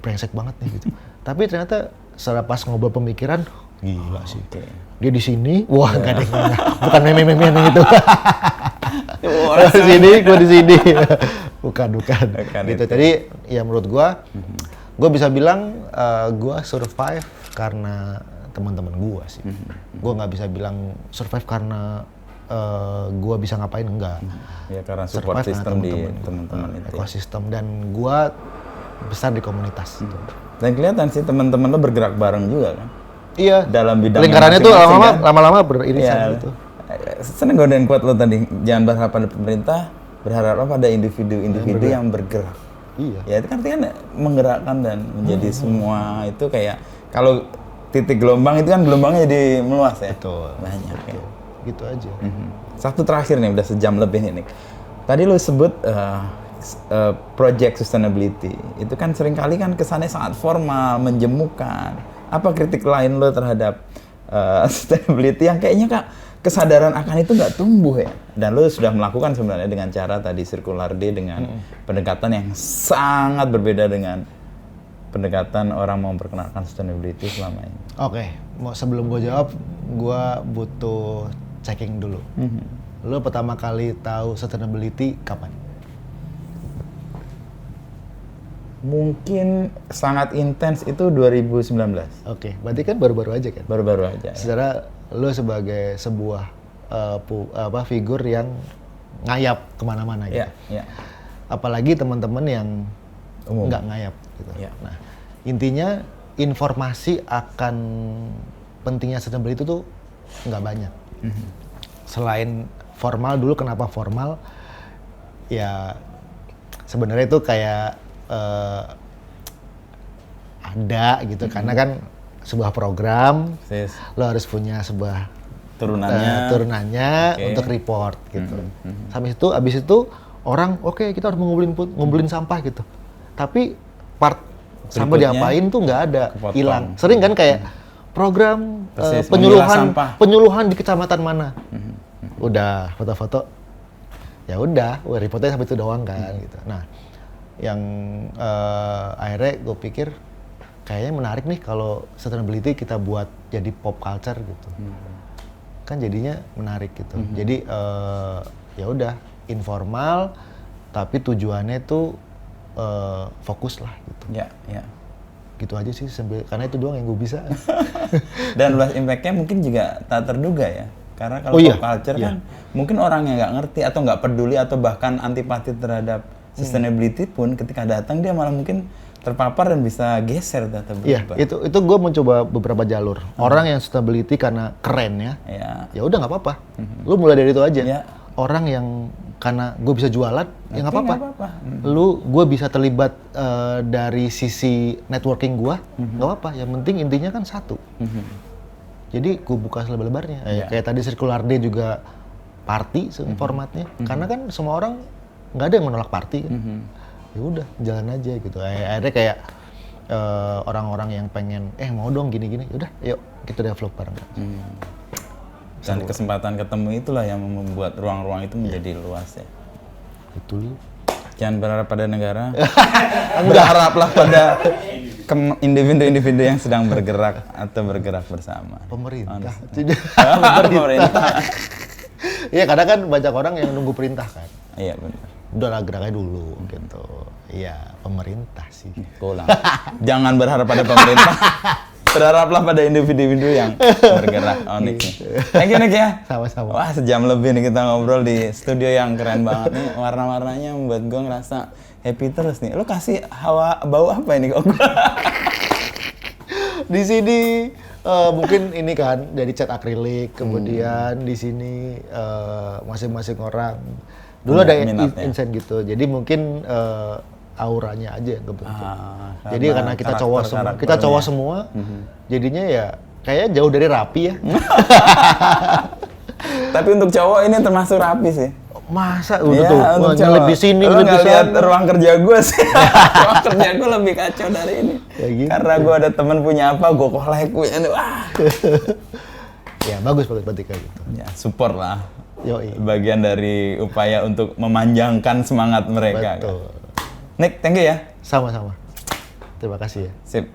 brengsek banget nih gitu. Tapi ternyata setelah pas ngobrol pemikiran, gila sih. Oke. Dia di sini, wah nggak ada yang bukan meme-meme yang itu. Wah, Di sini, gue di sini. bukan Bukan gitu. itu. Jadi ya menurut gue bisa bilang gue survive karena teman-teman gue sih. Gue nggak bisa bilang survive karena gue bisa ngapain, enggak. Ya karena support Survive system di karena teman-teman itu. Ya. ekosistem, dan gue besar di komunitas. Dan kelihatan sih teman-teman lo bergerak bareng juga kan? Iya. Dalam bidang lingkarannya tuh masing-masing, kan? lama-lama beririsan Iya. gitu. Seneng gue dengan quote lo tadi, jangan berharap pada pemerintah, berharap pada individu-individu yang bergerak. Iya. Ya itu kan artinya menggerakkan dan menjadi semua itu kayak kalau titik gelombang itu kan gelombangnya jadi meluas ya. Betul. Banyak ya. Gitu aja. Satu terakhir nih, udah sejam lebih nih, Nick. Tadi lo sebut project sustainability. Itu kan seringkali kan kesannya sangat formal, menjemukan. Apa kritik lain lo terhadap sustainability yang kayaknya Kak, kesadaran akan itu nggak tumbuh ya? Dan lo sudah melakukan sebenarnya dengan cara tadi Circular Day dengan pendekatan yang sangat berbeda dengan pendekatan orang mau memperkenalkan sustainability selama ini. Oke, sebelum gue jawab, gue butuh checking dulu. Lo pertama kali tahu sustainability kapan? Mungkin sangat intens itu 2019. Oke, berarti kan baru-baru aja kan? Baru-baru aja. Ya. Secara lo sebagai sebuah figur yang ngayap kemana-mana gitu. Iya. Apalagi teman-teman yang Umum. nggak ngayap gitu. Iya. Nah, intinya informasi akan pentingnya sustainability itu tuh nggak banyak. Selain formal, dulu kenapa formal? Ya sebenarnya itu kayak ada gitu, karena kan sebuah program, Sis. lo harus punya sebuah Oke. turunannya untuk report gitu. Habis itu orang oke, kita harus ngumpulin sampah gitu. Tapi part sampah Berikutnya, diapain tuh nggak ada, kepotong. hilang. Sering kan kayak program Persis, memilah sampah. penyuluhan di kecamatan mana. udah foto-foto, ya udah reportnya sampai itu doang kan gitu. Nah, yang akhirnya gue pikir kayaknya menarik nih kalau sustainability kita buat jadi pop culture gitu. Kan jadinya menarik gitu. Jadi ya udah informal tapi tujuannya tuh fokus lah gitu. Ya. Gitu aja sih karena itu doang yang gue bisa. Dan luas impact-nya mungkin juga tak terduga ya. Karena kalau pop culture kan mungkin orang yang nggak ngerti atau nggak peduli atau bahkan antipati terhadap sustainability pun ketika datang dia malah mungkin terpapar dan bisa geser atau berubah. Iya, itu gue mencoba beberapa jalur. Orang yang sustainability karena keren ya udah nggak apa-apa. Lu mulai dari itu aja. Ya. Orang yang karena gue bisa jualan, ya nggak apa-apa. Gue bisa terlibat dari sisi networking gue, nggak apa-apa. Yang penting intinya kan satu. Jadi gue buka selebar-lebarnya. Kayak tadi Circular Day juga party formatnya. Karena kan semua orang nggak ada yang menolak party. Kan? Ya udah jalan aja gitu. Akhirnya kayak orang-orang yang pengen mau dong gini-gini, yaudah yuk kita develop bareng. Dan kesempatan ketemu itulah yang membuat ruang-ruang itu menjadi luas ya. Betul. Jangan berharap pada negara, berharaplah pada individu-individu yang sedang bergerak atau bergerak bersama. Pemerintah. Pemerintah. Iya, kadang kan banyak orang yang nunggu perintah kan. Iya benar. Udahlah geraknya dulu gitu. Iya, pemerintah sih. Ulang. Jangan berharap pada pemerintah. Berharaplah pada individu-individu yang bergerak. Onyx nih. Thank you Nick ya. Sama-sama. Wah, sejam lebih nih kita ngobrol di studio yang keren banget nih. Warna-warnanya membuat gue ngerasa happy terus nih. Lo kasih bau apa ini kok? Di sini mungkin ini kan dari cat akrilik, kemudian di sini masing-masing orang dulu ada insen gitu. Jadi mungkin auranya aja yang kebentuk. Jadi karena kita cowok semua, jadinya ya kayaknya jauh dari rapi ya. Tapi untuk cowok ini termasuk rapi sih. Masa udah tuh nyelip di sini, nyelip di sana. Ruang kerja gue sih. Ruang kerja gue lebih kacau dari ini. Ya gitu. Karena gue ada temen punya apa, gue kolek punya. Wah. Ya bagus berarti kayak gitu. Ya support lah. Yoi. Bagian dari upaya untuk memanjangkan semangat mereka. Betul. Kan? Nick, thank you ya. Sama-sama. Terima kasih ya. Sip.